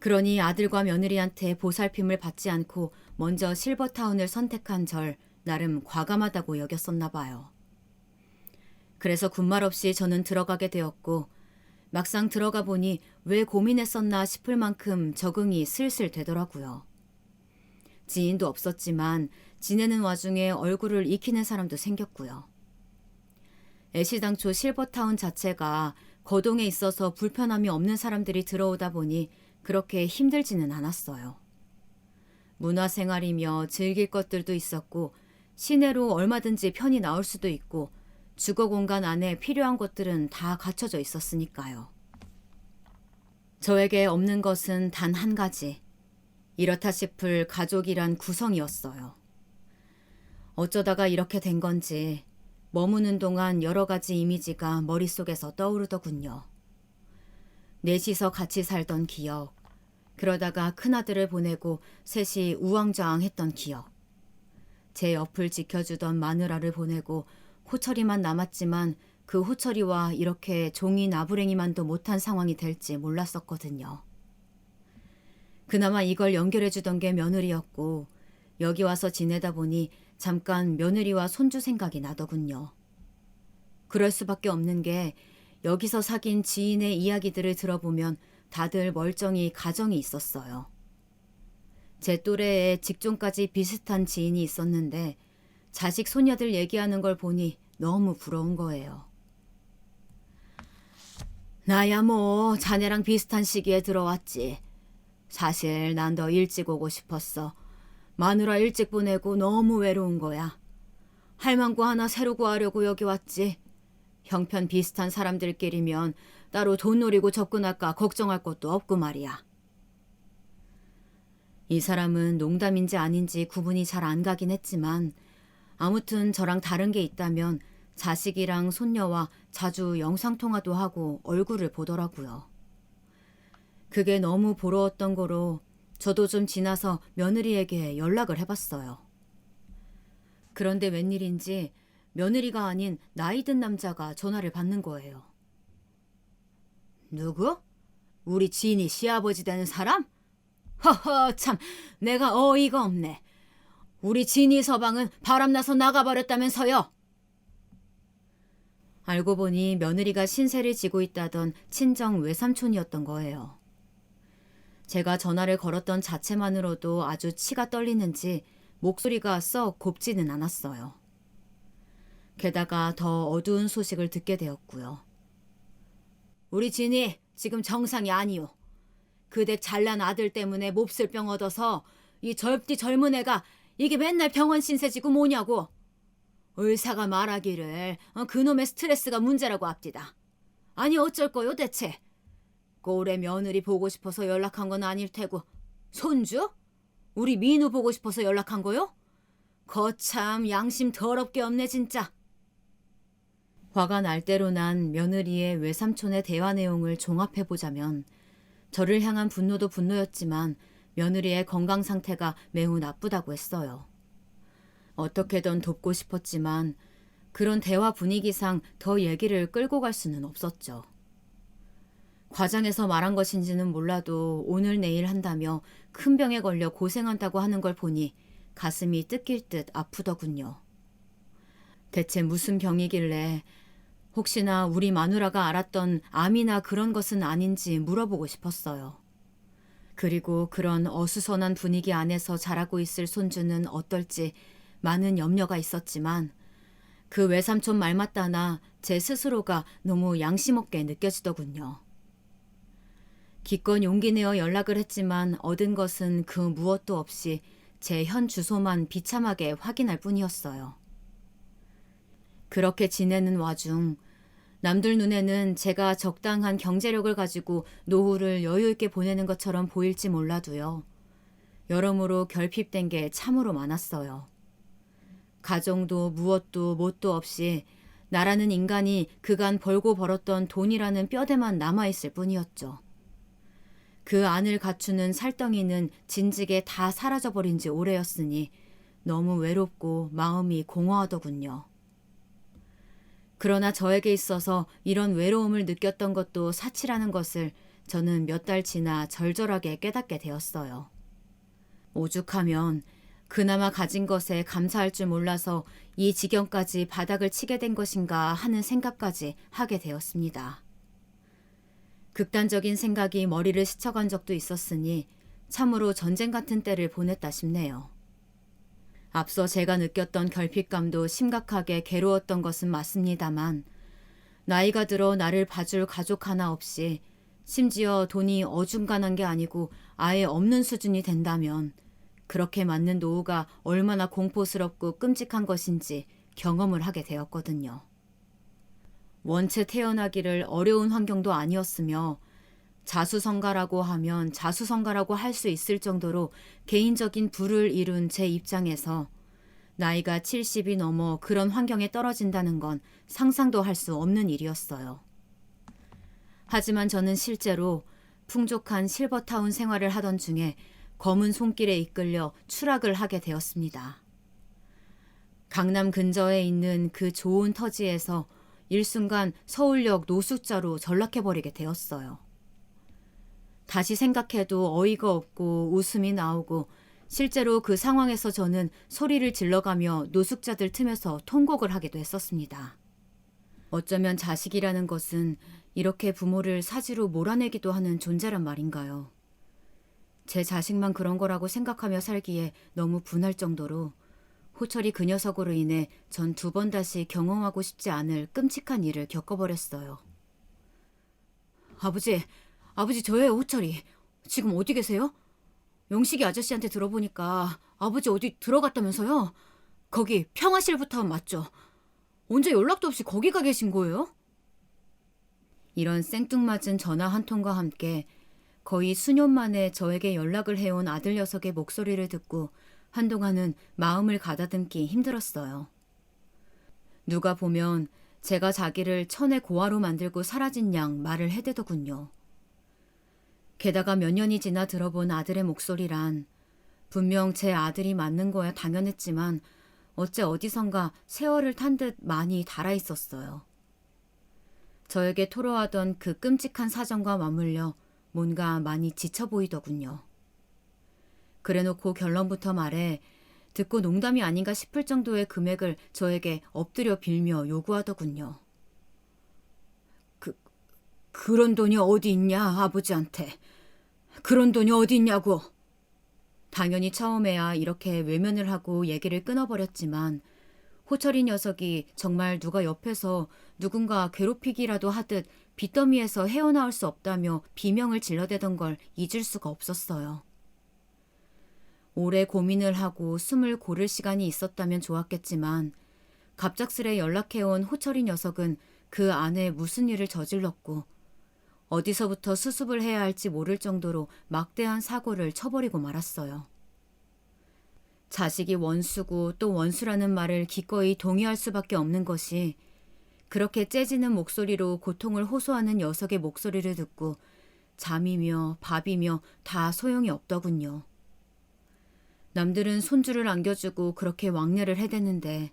그러니 아들과 며느리한테 보살핌을 받지 않고 먼저 실버타운을 선택한 절 나름 과감하다고 여겼었나 봐요. 그래서 군말 없이 저는 들어가게 되었고 막상 들어가 보니 왜 고민했었나 싶을 만큼 적응이 슬슬 되더라고요. 지인도 없었지만 지내는 와중에 얼굴을 익히는 사람도 생겼고요. 애시당초 실버타운 자체가 거동에 있어서 불편함이 없는 사람들이 들어오다 보니 그렇게 힘들지는 않았어요. 문화생활이며 즐길 것들도 있었고 시내로 얼마든지 편히 나올 수도 있고 주거 공간 안에 필요한 것들은 다 갖춰져 있었으니까요. 저에게 없는 것은 단 한 가지. 이렇다 싶을 가족이란 구성이었어요. 어쩌다가 이렇게 된 건지 머무는 동안 여러 가지 이미지가 머릿속에서 떠오르더군요. 넷이서 같이 살던 기억, 그러다가 큰아들을 보내고 셋이 우왕좌왕했던 기억, 제 옆을 지켜주던 마누라를 보내고 호철이만 남았지만 그 호철이와 이렇게 종이 나부랭이만도 못한 상황이 될지 몰랐었거든요. 그나마 이걸 연결해주던 게 며느리였고 여기 와서 지내다 보니 잠깐 며느리와 손주 생각이 나더군요. 그럴 수밖에 없는 게 여기서 사귄 지인의 이야기들을 들어보면 다들 멀쩡히 가정이 있었어요. 제 또래에 직종까지 비슷한 지인이 있었는데 자식 손녀들 얘기하는 걸 보니 너무 부러운 거예요. 나야 자네랑 비슷한 시기에 들어왔지. 사실 난 더 일찍 오고 싶었어. 마누라 일찍 보내고 너무 외로운 거야. 할망구 하나 새로 구하려고 여기 왔지. 형편 비슷한 사람들끼리면 따로 돈 노리고 접근할까 걱정할 것도 없고 말이야. 이 사람은 농담인지 아닌지 구분이 잘 안 가긴 했지만 아무튼 저랑 다른 게 있다면 자식이랑 손녀와 자주 영상통화도 하고 얼굴을 보더라고요. 그게 너무 부러웠던 거로 저도 좀 지나서 며느리에게 연락을 해봤어요. 그런데 웬일인지 며느리가 아닌 나이 든 남자가 전화를 받는 거예요. 누구? 우리 지인이 시아버지 되는 사람? 허허, 참, 내가 어이가 없네. 우리 지니 서방은 바람나서 나가버렸다면서요. 알고 보니 며느리가 신세를 지고 있다던 친정 외삼촌이었던 거예요. 제가 전화를 걸었던 자체만으로도 아주 치가 떨리는지 목소리가 썩 곱지는 않았어요. 게다가 더 어두운 소식을 듣게 되었고요. 우리 진이 지금 정상이 아니오. 그댁 잘난 아들 때문에 몹쓸 병 얻어서 이 젊디 젊은 애가 이게 맨날 병원 신세지고 뭐냐고. 의사가 말하기를 그놈의 스트레스가 문제라고 합디다. 아니 어쩔 거요 대체. 꼴의 며느리 보고 싶어서 연락한 건 아닐 테고. 손주? 우리 민우 보고 싶어서 연락한 거요? 거참 양심 더럽게 없네 진짜. 화가 날 대로 난 며느리의 외삼촌의 대화 내용을 종합해보자면 저를 향한 분노도 분노였지만 며느리의 건강 상태가 매우 나쁘다고 했어요. 어떻게든 돕고 싶었지만 그런 대화 분위기상 더 얘기를 끌고 갈 수는 없었죠. 과장해서 말한 것인지는 몰라도 오늘 내일 한다며 큰 병에 걸려 고생한다고 하는 걸 보니 가슴이 뜯길 듯 아프더군요. 대체 무슨 병이길래 혹시나 우리 마누라가 알았던 암이나 그런 것은 아닌지 물어보고 싶었어요. 그리고 그런 어수선한 분위기 안에서 자라고 있을 손주는 어떨지 많은 염려가 있었지만 그 외삼촌 말 맞다나 제 스스로가 너무 양심 없게 느껴지더군요. 기껏 용기 내어 연락을 했지만 얻은 것은 그 무엇도 없이 제 현 주소만 비참하게 확인할 뿐이었어요. 그렇게 지내는 와중 남들 눈에는 제가 적당한 경제력을 가지고 노후를 여유 있게 보내는 것처럼 보일지 몰라도요. 여러모로 결핍된 게 참으로 많았어요. 가정도 무엇도 뭣도 없이 나라는 인간이 그간 벌고 벌었던 돈이라는 뼈대만 남아있을 뿐이었죠. 그 안을 갖추는 살덩이는 진즉에 다 사라져버린 지 오래였으니 너무 외롭고 마음이 공허하더군요. 그러나 저에게 있어서 이런 외로움을 느꼈던 것도 사치라는 것을 저는 몇 달 지나 절절하게 깨닫게 되었어요. 오죽하면 그나마 가진 것에 감사할 줄 몰라서 이 지경까지 바닥을 치게 된 것인가 하는 생각까지 하게 되었습니다. 극단적인 생각이 머리를 스쳐간 적도 있었으니 참으로 전쟁 같은 때를 보냈다 싶네요. 앞서 제가 느꼈던 결핍감도 심각하게 괴로웠던 것은 맞습니다만 나이가 들어 나를 봐줄 가족 하나 없이 심지어 돈이 어중간한 게 아니고 아예 없는 수준이 된다면 그렇게 맞는 노후가 얼마나 공포스럽고 끔찍한 것인지 경험을 하게 되었거든요. 원체 태어나기를 어려운 환경도 아니었으며 자수성가라고 하면 자수성가라고 할 수 있을 정도로 개인적인 부를 이룬 제 입장에서 나이가 70이 넘어 그런 환경에 떨어진다는 건 상상도 할 수 없는 일이었어요. 하지만 저는 실제로 풍족한 실버타운 생활을 하던 중에 검은 손길에 이끌려 추락을 하게 되었습니다. 강남 근저에 있는 그 좋은 터지에서 일순간 서울역 노숙자로 전락해버리게 되었어요. 다시 생각해도 어이가 없고 웃음이 나오고 실제로 그 상황에서 저는 소리를 질러가며 노숙자들 틈에서 통곡을 하기도 했었습니다. 어쩌면 자식이라는 것은 이렇게 부모를 사지로 몰아내기도 하는 존재란 말인가요? 제 자식만 그런 거라고 생각하며 살기에 너무 분할 정도로 호철이 그 녀석으로 인해 전 2번 다시 경험하고 싶지 않을 끔찍한 일을 겪어버렸어요. 아버지 저예요, 호철이. 지금 어디 계세요? 영식이 아저씨한테 들어보니까 아버지 어디 들어갔다면서요? 거기 평화실부터 맞죠? 언제 연락도 없이 거기 가 계신 거예요? 이런 생뚱맞은 전화 한 통과 함께 거의 수년 만에 저에게 연락을 해온 아들 녀석의 목소리를 듣고 한동안은 마음을 가다듬기 힘들었어요. 누가 보면 제가 자기를 천의 고아로 만들고 사라진 양 말을 해대더군요. 게다가 몇 년이 지나 들어본 아들의 목소리란 분명 제 아들이 맞는 거야 당연했지만 어째 어디선가 세월을 탄 듯 많이 달아 있었어요. 저에게 토로하던 그 끔찍한 사정과 맞물려 뭔가 많이 지쳐 보이더군요. 그래놓고 결론부터 말해 듣고 농담이 아닌가 싶을 정도의 금액을 저에게 엎드려 빌며 요구하더군요. 그런 돈이 어디 있냐, 아버지한테. 그런 돈이 어디 있냐고. 당연히 처음에야 이렇게 외면을 하고 얘기를 끊어버렸지만 호철이 녀석이 정말 누가 옆에서 누군가 괴롭히기라도 하듯 빚더미에서 헤어나올 수 없다며 비명을 질러대던 걸 잊을 수가 없었어요. 오래 고민을 하고 숨을 고를 시간이 있었다면 좋았겠지만 갑작스레 연락해온 호철이 녀석은 그 안에 무슨 일을 저질렀고 어디서부터 수습을 해야 할지 모를 정도로 막대한 사고를 쳐버리고 말았어요. 자식이 원수고 또 원수라는 말을 기꺼이 동의할 수밖에 없는 것이 그렇게 째지는 목소리로 고통을 호소하는 녀석의 목소리를 듣고 잠이며 밥이며 다 소용이 없더군요. 남들은 손주를 안겨주고 그렇게 왕래를 해댔는데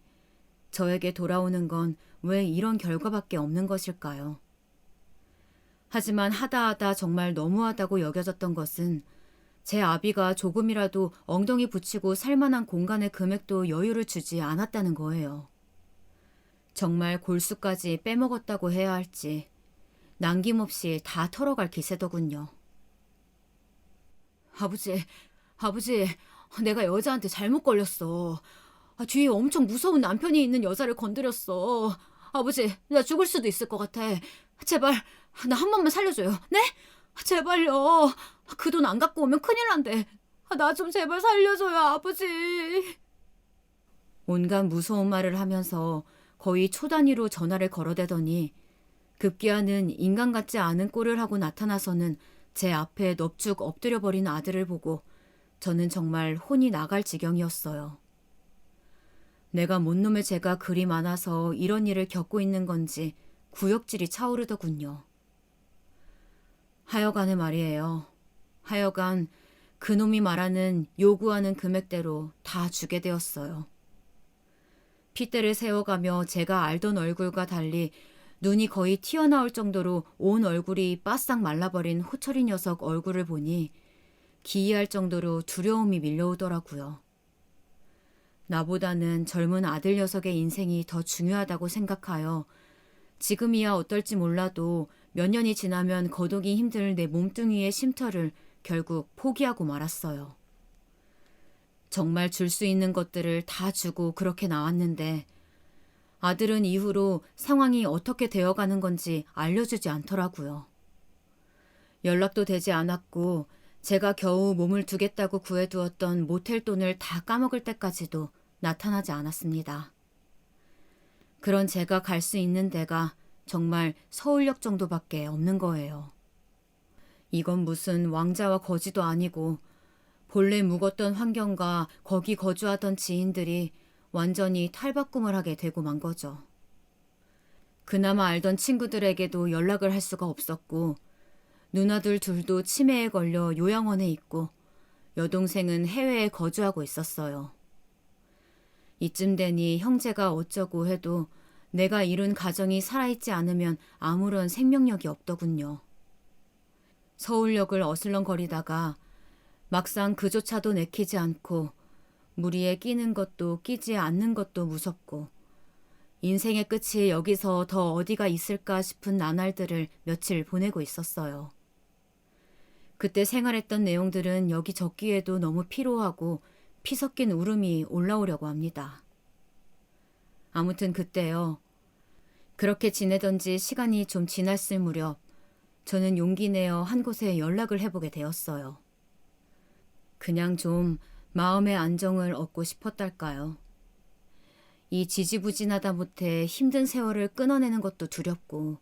저에게 돌아오는 건 왜 이런 결과밖에 없는 것일까요? 하지만 하다 정말 너무하다고 여겨졌던 것은 제 아비가 조금이라도 엉덩이 붙이고 살만한 공간의 금액도 여유를 주지 않았다는 거예요. 정말 골수까지 빼먹었다고 해야 할지 남김없이 다 털어갈 기세더군요. 아버지, 내가 여자한테 잘못 걸렸어. 뒤에 엄청 무서운 남편이 있는 여자를 건드렸어. 아버지, 나 죽을 수도 있을 것 같아. 제발, 나 한 번만 살려줘요. 네? 제발요. 그 돈 안 갖고 오면 큰일 난대. 나 좀 제발 살려줘요, 아버지. 온갖 무서운 말을 하면서 거의 초 단위로 전화를 걸어대더니 급기야는 인간 같지 않은 꼴을 하고 나타나서는 제 앞에 넙죽 엎드려버린 아들을 보고 저는 정말 혼이 나갈 지경이었어요. 내가 못 놈의 죄가 그리 많아서 이런 일을 겪고 있는 건지 구역질이 차오르더군요. 하여간에 말이에요. 하여간 그놈이 말하는 요구하는 금액대로 다 주게 되었어요. 핏대를 세워가며 제가 알던 얼굴과 달리 눈이 거의 튀어나올 정도로 온 얼굴이 바싹 말라버린 호철이 녀석 얼굴을 보니 기이할 정도로 두려움이 밀려오더라고요. 나보다는 젊은 아들 녀석의 인생이 더 중요하다고 생각하여 지금이야 어떨지 몰라도 몇 년이 지나면 거두기 힘들 내 몸뚱이의 쉼터를 결국 포기하고 말았어요. 정말 줄 수 있는 것들을 다 주고 그렇게 나왔는데 아들은 이후로 상황이 어떻게 되어가는 건지 알려주지 않더라고요. 연락도 되지 않았고 제가 겨우 몸을 두겠다고 구해두었던 모텔 돈을 다 까먹을 때까지도 나타나지 않았습니다. 그런 제가 갈 수 있는 데가 정말 서울역 정도밖에 없는 거예요. 이건 무슨 왕자와 거지도 아니고 본래 묵었던 환경과 거기 거주하던 지인들이 완전히 탈바꿈을 하게 되고 만 거죠. 그나마 알던 친구들에게도 연락을 할 수가 없었고 누나들 둘도 치매에 걸려 요양원에 있고 여동생은 해외에 거주하고 있었어요. 이쯤 되니 형제가 어쩌고 해도 내가 이룬 가정이 살아있지 않으면 아무런 생명력이 없더군요. 서울역을 어슬렁거리다가 막상 그조차도 내키지 않고 무리에 끼는 것도 끼지 않는 것도 무섭고 인생의 끝이 여기서 더 어디가 있을까 싶은 나날들을 며칠 보내고 있었어요. 그때 생활했던 내용들은 여기 적기에도 너무 피로하고 피 섞인 울음이 올라오려고 합니다. 아무튼 그때요. 그렇게 지내던 지 시간이 좀 지났을 무렵 저는 용기 내어 한 곳에 연락을 해보게 되었어요. 그냥 좀 마음의 안정을 얻고 싶었달까요. 이 지지부진하다 못해 힘든 세월을 끊어내는 것도 두렵고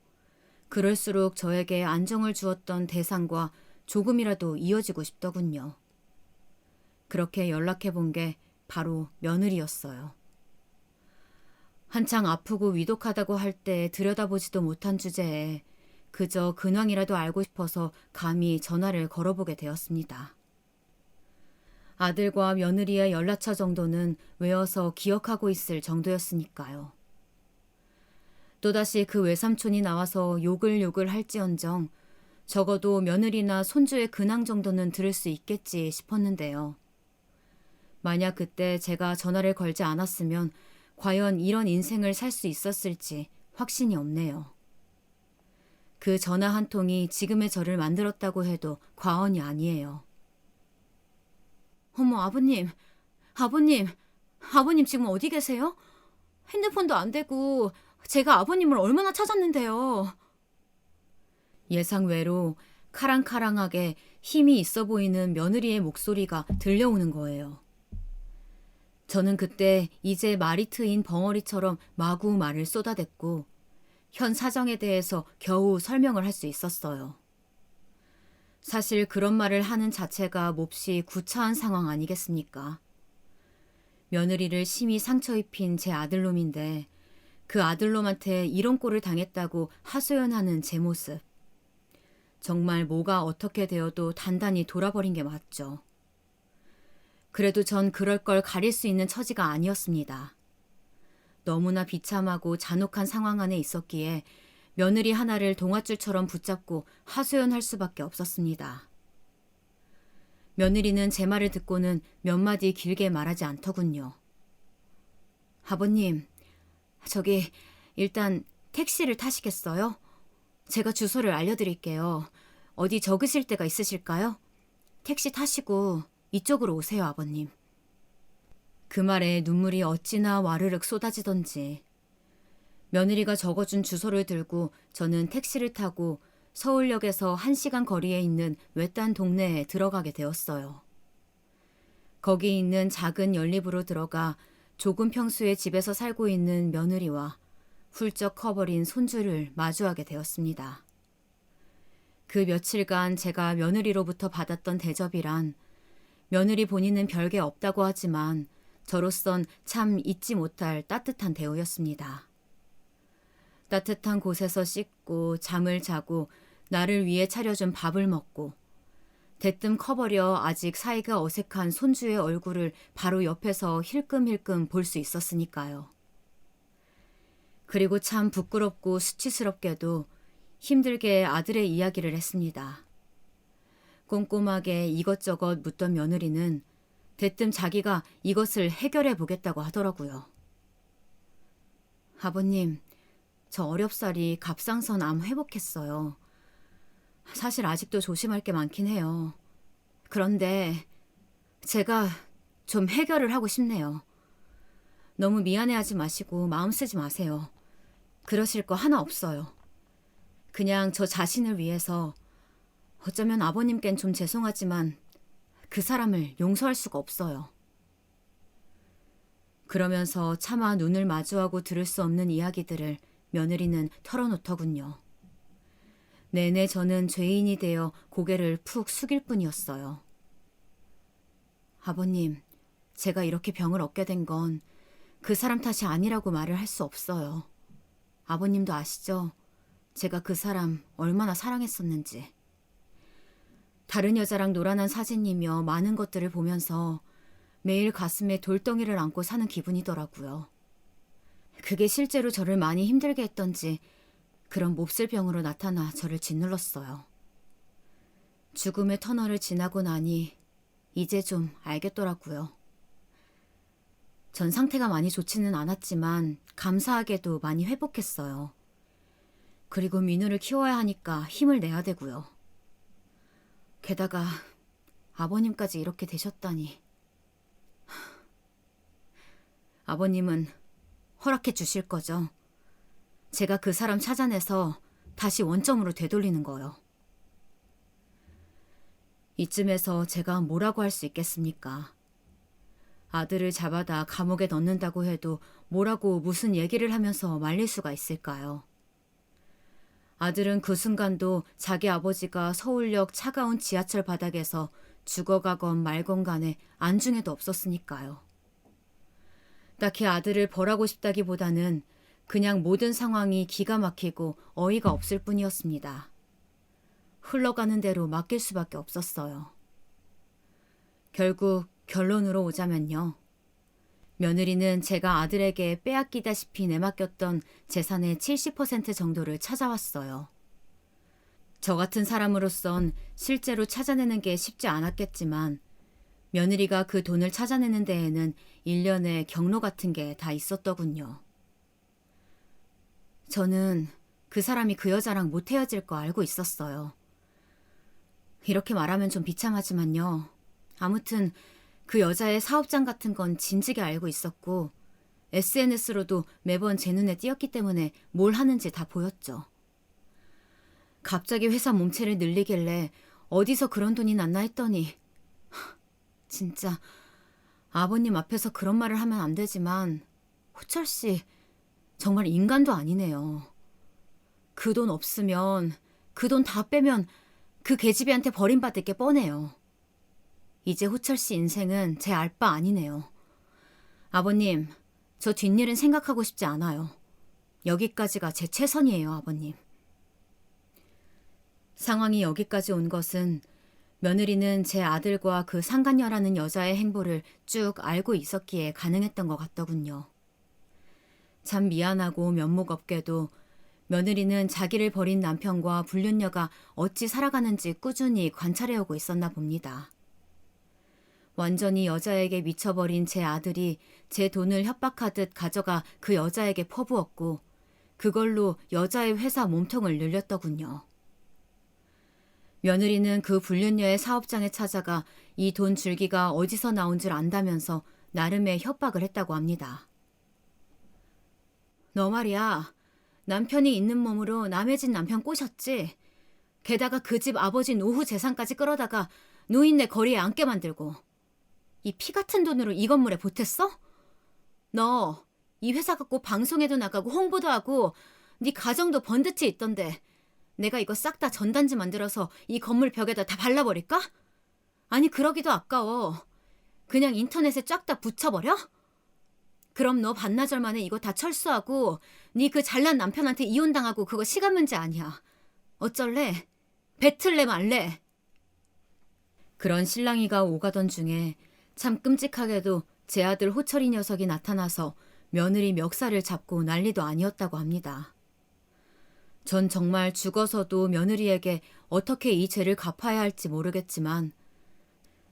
그럴수록 저에게 안정을 주었던 대상과 조금이라도 이어지고 싶더군요. 그렇게 연락해본 게 바로 며느리였어요. 한창 아프고 위독하다고 할 때 들여다보지도 못한 주제에 그저 근황이라도 알고 싶어서 감히 전화를 걸어보게 되었습니다. 아들과 며느리의 연락처 정도는 외워서 기억하고 있을 정도였으니까요. 또다시 그 외삼촌이 나와서 욕을 할지언정 적어도 며느리나 손주의 근황 정도는 들을 수 있겠지 싶었는데요. 만약 그때 제가 전화를 걸지 않았으면 과연 이런 인생을 살 수 있었을지 확신이 없네요. 그 전화 한 통이 지금의 저를 만들었다고 해도 과언이 아니에요. 어머, 아버님 지금 어디 계세요? 핸드폰도 안 되고 제가 아버님을 얼마나 찾았는데요. 예상외로 카랑카랑하게 힘이 있어 보이는 며느리의 목소리가 들려오는 거예요. 저는 그때 이제 말이 트인 벙어리처럼 마구 말을 쏟아댔고 현 사정에 대해서 겨우 설명을 할 수 있었어요. 사실 그런 말을 하는 자체가 몹시 구차한 상황 아니겠습니까? 며느리를 심히 상처 입힌 제 아들놈인데 그 아들놈한테 이런 꼴을 당했다고 하소연하는 제 모습. 정말 뭐가 어떻게 되어도 단단히 돌아버린 게 맞죠. 그래도 전 그럴 걸 가릴 수 있는 처지가 아니었습니다. 너무나 비참하고 잔혹한 상황 안에 있었기에 며느리 하나를 동아줄처럼 붙잡고 하소연할 수밖에 없었습니다. 며느리는 제 말을 듣고는 몇 마디 길게 말하지 않더군요. 아버님, 저기 일단 택시를 타시겠어요? 제가 주소를 알려드릴게요. 어디 적으실 데가 있으실까요? 택시 타시고 이쪽으로 오세요, 아버님. 그 말에 눈물이 어찌나 와르륵 쏟아지던지 며느리가 적어준 주소를 들고 저는 택시를 타고 서울역에서 1시간 거리에 있는 외딴 동네에 들어가게 되었어요. 거기 있는 작은 연립으로 들어가 조금 평수의 집에서 살고 있는 며느리와 훌쩍 커버린 손주를 마주하게 되었습니다. 그 며칠간 제가 며느리로부터 받았던 대접이란 며느리 본인은 별게 없다고 하지만 저로선 참 잊지 못할 따뜻한 대우였습니다. 따뜻한 곳에서 씻고 잠을 자고 나를 위해 차려준 밥을 먹고 대뜸 커버려 아직 사이가 어색한 손주의 얼굴을 바로 옆에서 힐끔힐끔 볼 수 있었으니까요. 그리고 참 부끄럽고 수치스럽게도 힘들게 아들의 이야기를 했습니다. 꼼꼼하게 이것저것 묻던 며느리는 대뜸 자기가 이것을 해결해 보겠다고 하더라고요. 아버님, 저 어렵사리 갑상선 암 회복했어요. 사실 아직도 조심할 게 많긴 해요. 그런데 제가 좀 해결을 하고 싶네요. 너무 미안해하지 마시고 마음 쓰지 마세요. 그러실 거 하나 없어요. 그냥 저 자신을 위해서 어쩌면 아버님께는 좀 죄송하지만 그 사람을 용서할 수가 없어요. 그러면서 차마 눈을 마주하고 들을 수 없는 이야기들을 며느리는 털어놓더군요. 내내 저는 죄인이 되어 고개를 푹 숙일 뿐이었어요. 아버님, 제가 이렇게 병을 얻게 된 건 그 사람 탓이 아니라고 말을 할 수 없어요. 아버님도 아시죠? 제가 그 사람 얼마나 사랑했었는지. 다른 여자랑 놀아난 사진이며 많은 것들을 보면서 매일 가슴에 돌덩이를 안고 사는 기분이더라고요. 그게 실제로 저를 많이 힘들게 했던지 그런 몹쓸 병으로 나타나 저를 짓눌렀어요. 죽음의 터널을 지나고 나니 이제 좀 알겠더라고요. 전 상태가 많이 좋지는 않았지만 감사하게도 많이 회복했어요. 그리고 민우를 키워야 하니까 힘을 내야 되고요. 게다가 아버님까지 이렇게 되셨다니. 아버님은 허락해 주실 거죠? 제가 그 사람 찾아내서 다시 원점으로 되돌리는 거요. 이쯤에서 제가 뭐라고 할 수 있겠습니까? 아들을 잡아다 감옥에 넣는다고 해도 뭐라고 무슨 얘기를 하면서 말릴 수가 있을까요? 아들은 그 순간도 자기 아버지가 서울역 차가운 지하철 바닥에서 죽어가건 말건 간에 안중에도 없었으니까요. 딱히 아들을 벌하고 싶다기보다는 그냥 모든 상황이 기가 막히고 어이가 없을 뿐이었습니다. 흘러가는 대로 맡길 수밖에 없었어요. 결국 결론으로 오자면요. 며느리는 제가 아들에게 빼앗기다시피 내맡겼던 재산의 70% 정도를 찾아왔어요. 저 같은 사람으로선 실제로 찾아내는 게 쉽지 않았겠지만 며느리가 그 돈을 찾아내는 데에는 일련의 경로 같은 게 다 있었더군요. 저는 그 사람이 그 여자랑 못 헤어질 거 알고 있었어요. 이렇게 말하면 좀 비참하지만요. 아무튼 그 여자의 사업장 같은 건 진즉에 알고 있었고 SNS로도 매번 제 눈에 띄었기 때문에 뭘 하는지 다 보였죠. 갑자기 회사 몸체를 늘리길래 어디서 그런 돈이 났나 했더니 진짜 아버님 앞에서 그런 말을 하면 안 되지만 호철 씨 정말 인간도 아니네요. 그 돈 없으면 그 돈 다 빼면 그 계집애한테 버림받을 게 뻔해요. 이제 호철 씨 인생은 제 알 바 아니네요. 아버님, 저 뒷일은 생각하고 싶지 않아요. 여기까지가 제 최선이에요, 아버님. 상황이 여기까지 온 것은 며느리는 제 아들과 그 상간녀라는 여자의 행보를 쭉 알고 있었기에 가능했던 것 같더군요. 참 미안하고 면목 없게도 며느리는 자기를 버린 남편과 불륜녀가 어찌 살아가는지 꾸준히 관찰해오고 있었나 봅니다. 완전히 여자에게 미쳐버린 제 아들이 제 돈을 협박하듯 가져가 그 여자에게 퍼부었고 그걸로 여자의 회사 몸통을 늘렸더군요. 며느리는 그 불륜녀의 사업장에 찾아가 이 돈 줄기가 어디서 나온 줄 안다면서 나름의 협박을 했다고 합니다. 너 말이야. 남편이 있는 몸으로 남의 집 남편 꼬셨지. 게다가 그 집 아버지 노후 재산까지 끌어다가 노인네 거리에 앉게 만들고. 이 피 같은 돈으로 이 건물에 보탰어? 너 이 회사 갖고 방송에도 나가고 홍보도 하고 네 가정도 번듯이 있던데 내가 이거 싹 다 전단지 만들어서 이 건물 벽에다 다 발라버릴까? 아니 그러기도 아까워. 그냥 인터넷에 쫙 다 붙여버려? 그럼 너 반나절 만에 이거 다 철수하고 네 그 잘난 남편한테 이혼당하고 그거 시간 문제 아니야. 어쩔래? 뱉을래 말래? 그런 실랑이가 오가던 중에 참 끔찍하게도 제 아들 호철이 녀석이 나타나서 며느리 멱살을 잡고 난리도 아니었다고 합니다. 전 정말 죽어서도 며느리에게 어떻게 이 죄를 갚아야 할지 모르겠지만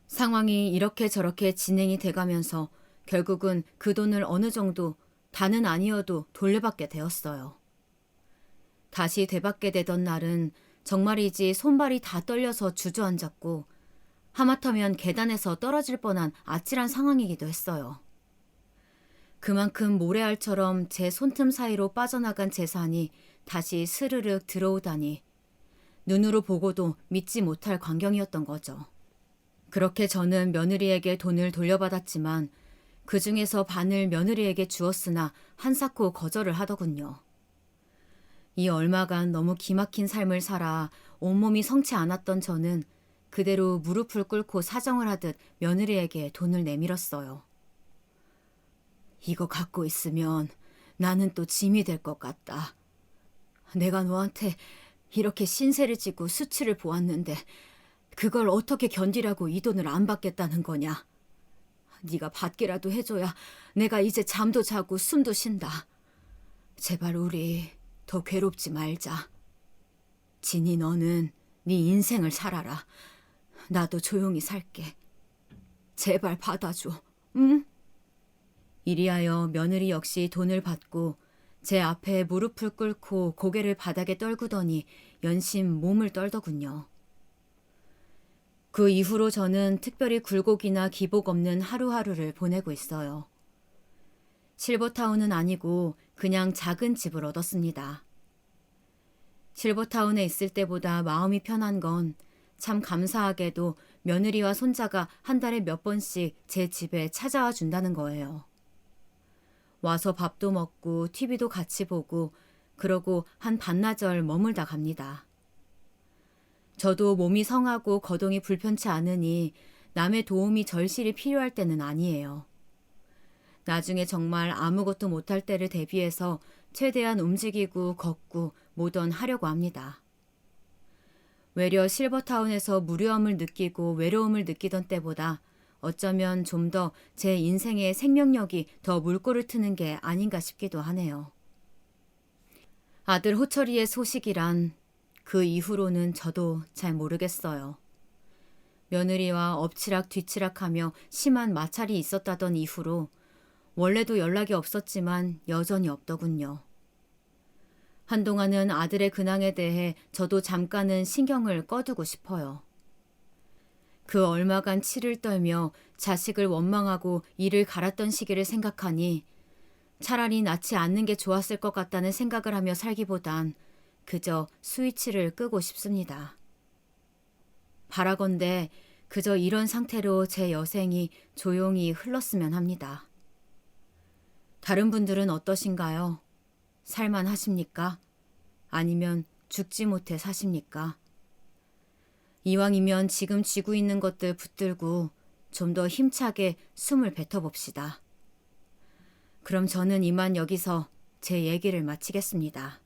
상황이 이렇게 저렇게 진행이 돼가면서 결국은 그 돈을 어느 정도 다는 아니어도 돌려받게 되었어요. 다시 되받게 되던 날은 정말이지 손발이 다 떨려서 주저앉았고 하마터면 계단에서 떨어질 뻔한 아찔한 상황이기도 했어요. 그만큼 모래알처럼 제 손틈 사이로 빠져나간 재산이 다시 스르륵 들어오다니 눈으로 보고도 믿지 못할 광경이었던 거죠. 그렇게 저는 며느리에게 돈을 돌려받았지만 그 중에서 반을 며느리에게 주었으나 한사코 거절을 하더군요. 이 얼마간 너무 기막힌 삶을 살아 온몸이 성치 않았던 저는 그대로 무릎을 꿇고 사정을 하듯 며느리에게 돈을 내밀었어요. 이거 갖고 있으면 나는 또 짐이 될 것 같다. 내가 너한테 이렇게 신세를 지고 수치를 보았는데 그걸 어떻게 견디라고 이 돈을 안 받겠다는 거냐. 네가 받기라도 해줘야 내가 이제 잠도 자고 숨도 쉰다. 제발 우리 더 괴롭지 말자. 진이 너는 네 인생을 살아라. 나도 조용히 살게. 제발 받아줘. 응? 이리하여 며느리 역시 돈을 받고 제 앞에 무릎을 꿇고 고개를 바닥에 떨구더니 연신 몸을 떨더군요. 그 이후로 저는 특별히 굴곡이나 기복 없는 하루하루를 보내고 있어요. 실버타운은 아니고 그냥 작은 집을 얻었습니다. 실버타운에 있을 때보다 마음이 편한 건 참 감사하게도 며느리와 손자가 한 달에 몇 번씩 제 집에 찾아와 준다는 거예요. 와서 밥도 먹고 TV도 같이 보고 그러고 한 반나절 머물다 갑니다. 저도 몸이 성하고 거동이 불편치 않으니 남의 도움이 절실히 필요할 때는 아니에요. 나중에 정말 아무것도 못할 때를 대비해서 최대한 움직이고 걷고 뭐든 하려고 합니다. 외려 실버타운에서 무료함을 느끼고 외로움을 느끼던 때보다 어쩌면 좀 더 제 인생의 생명력이 더 물꼬를 트는 게 아닌가 싶기도 하네요. 아들 호철이의 소식이란 그 이후로는 저도 잘 모르겠어요. 며느리와 엎치락 뒤치락하며 심한 마찰이 있었다던 이후로 원래도 연락이 없었지만 여전히 없더군요. 한동안은 아들의 근황에 대해 저도 잠깐은 신경을 꺼두고 싶어요. 그 얼마간 치를 떨며 자식을 원망하고 이를 갈았던 시기를 생각하니 차라리 낳지 않는 게 좋았을 것 같다는 생각을 하며 살기보단 그저 스위치를 끄고 싶습니다. 바라건대 그저 이런 상태로 제 여생이 조용히 흘렀으면 합니다. 다른 분들은 어떠신가요? 살만하십니까? 아니면 죽지 못해 사십니까? 이왕이면 지금 쥐고 있는 것들 붙들고 좀 더 힘차게 숨을 뱉어봅시다. 그럼 저는 이만 여기서 제 얘기를 마치겠습니다.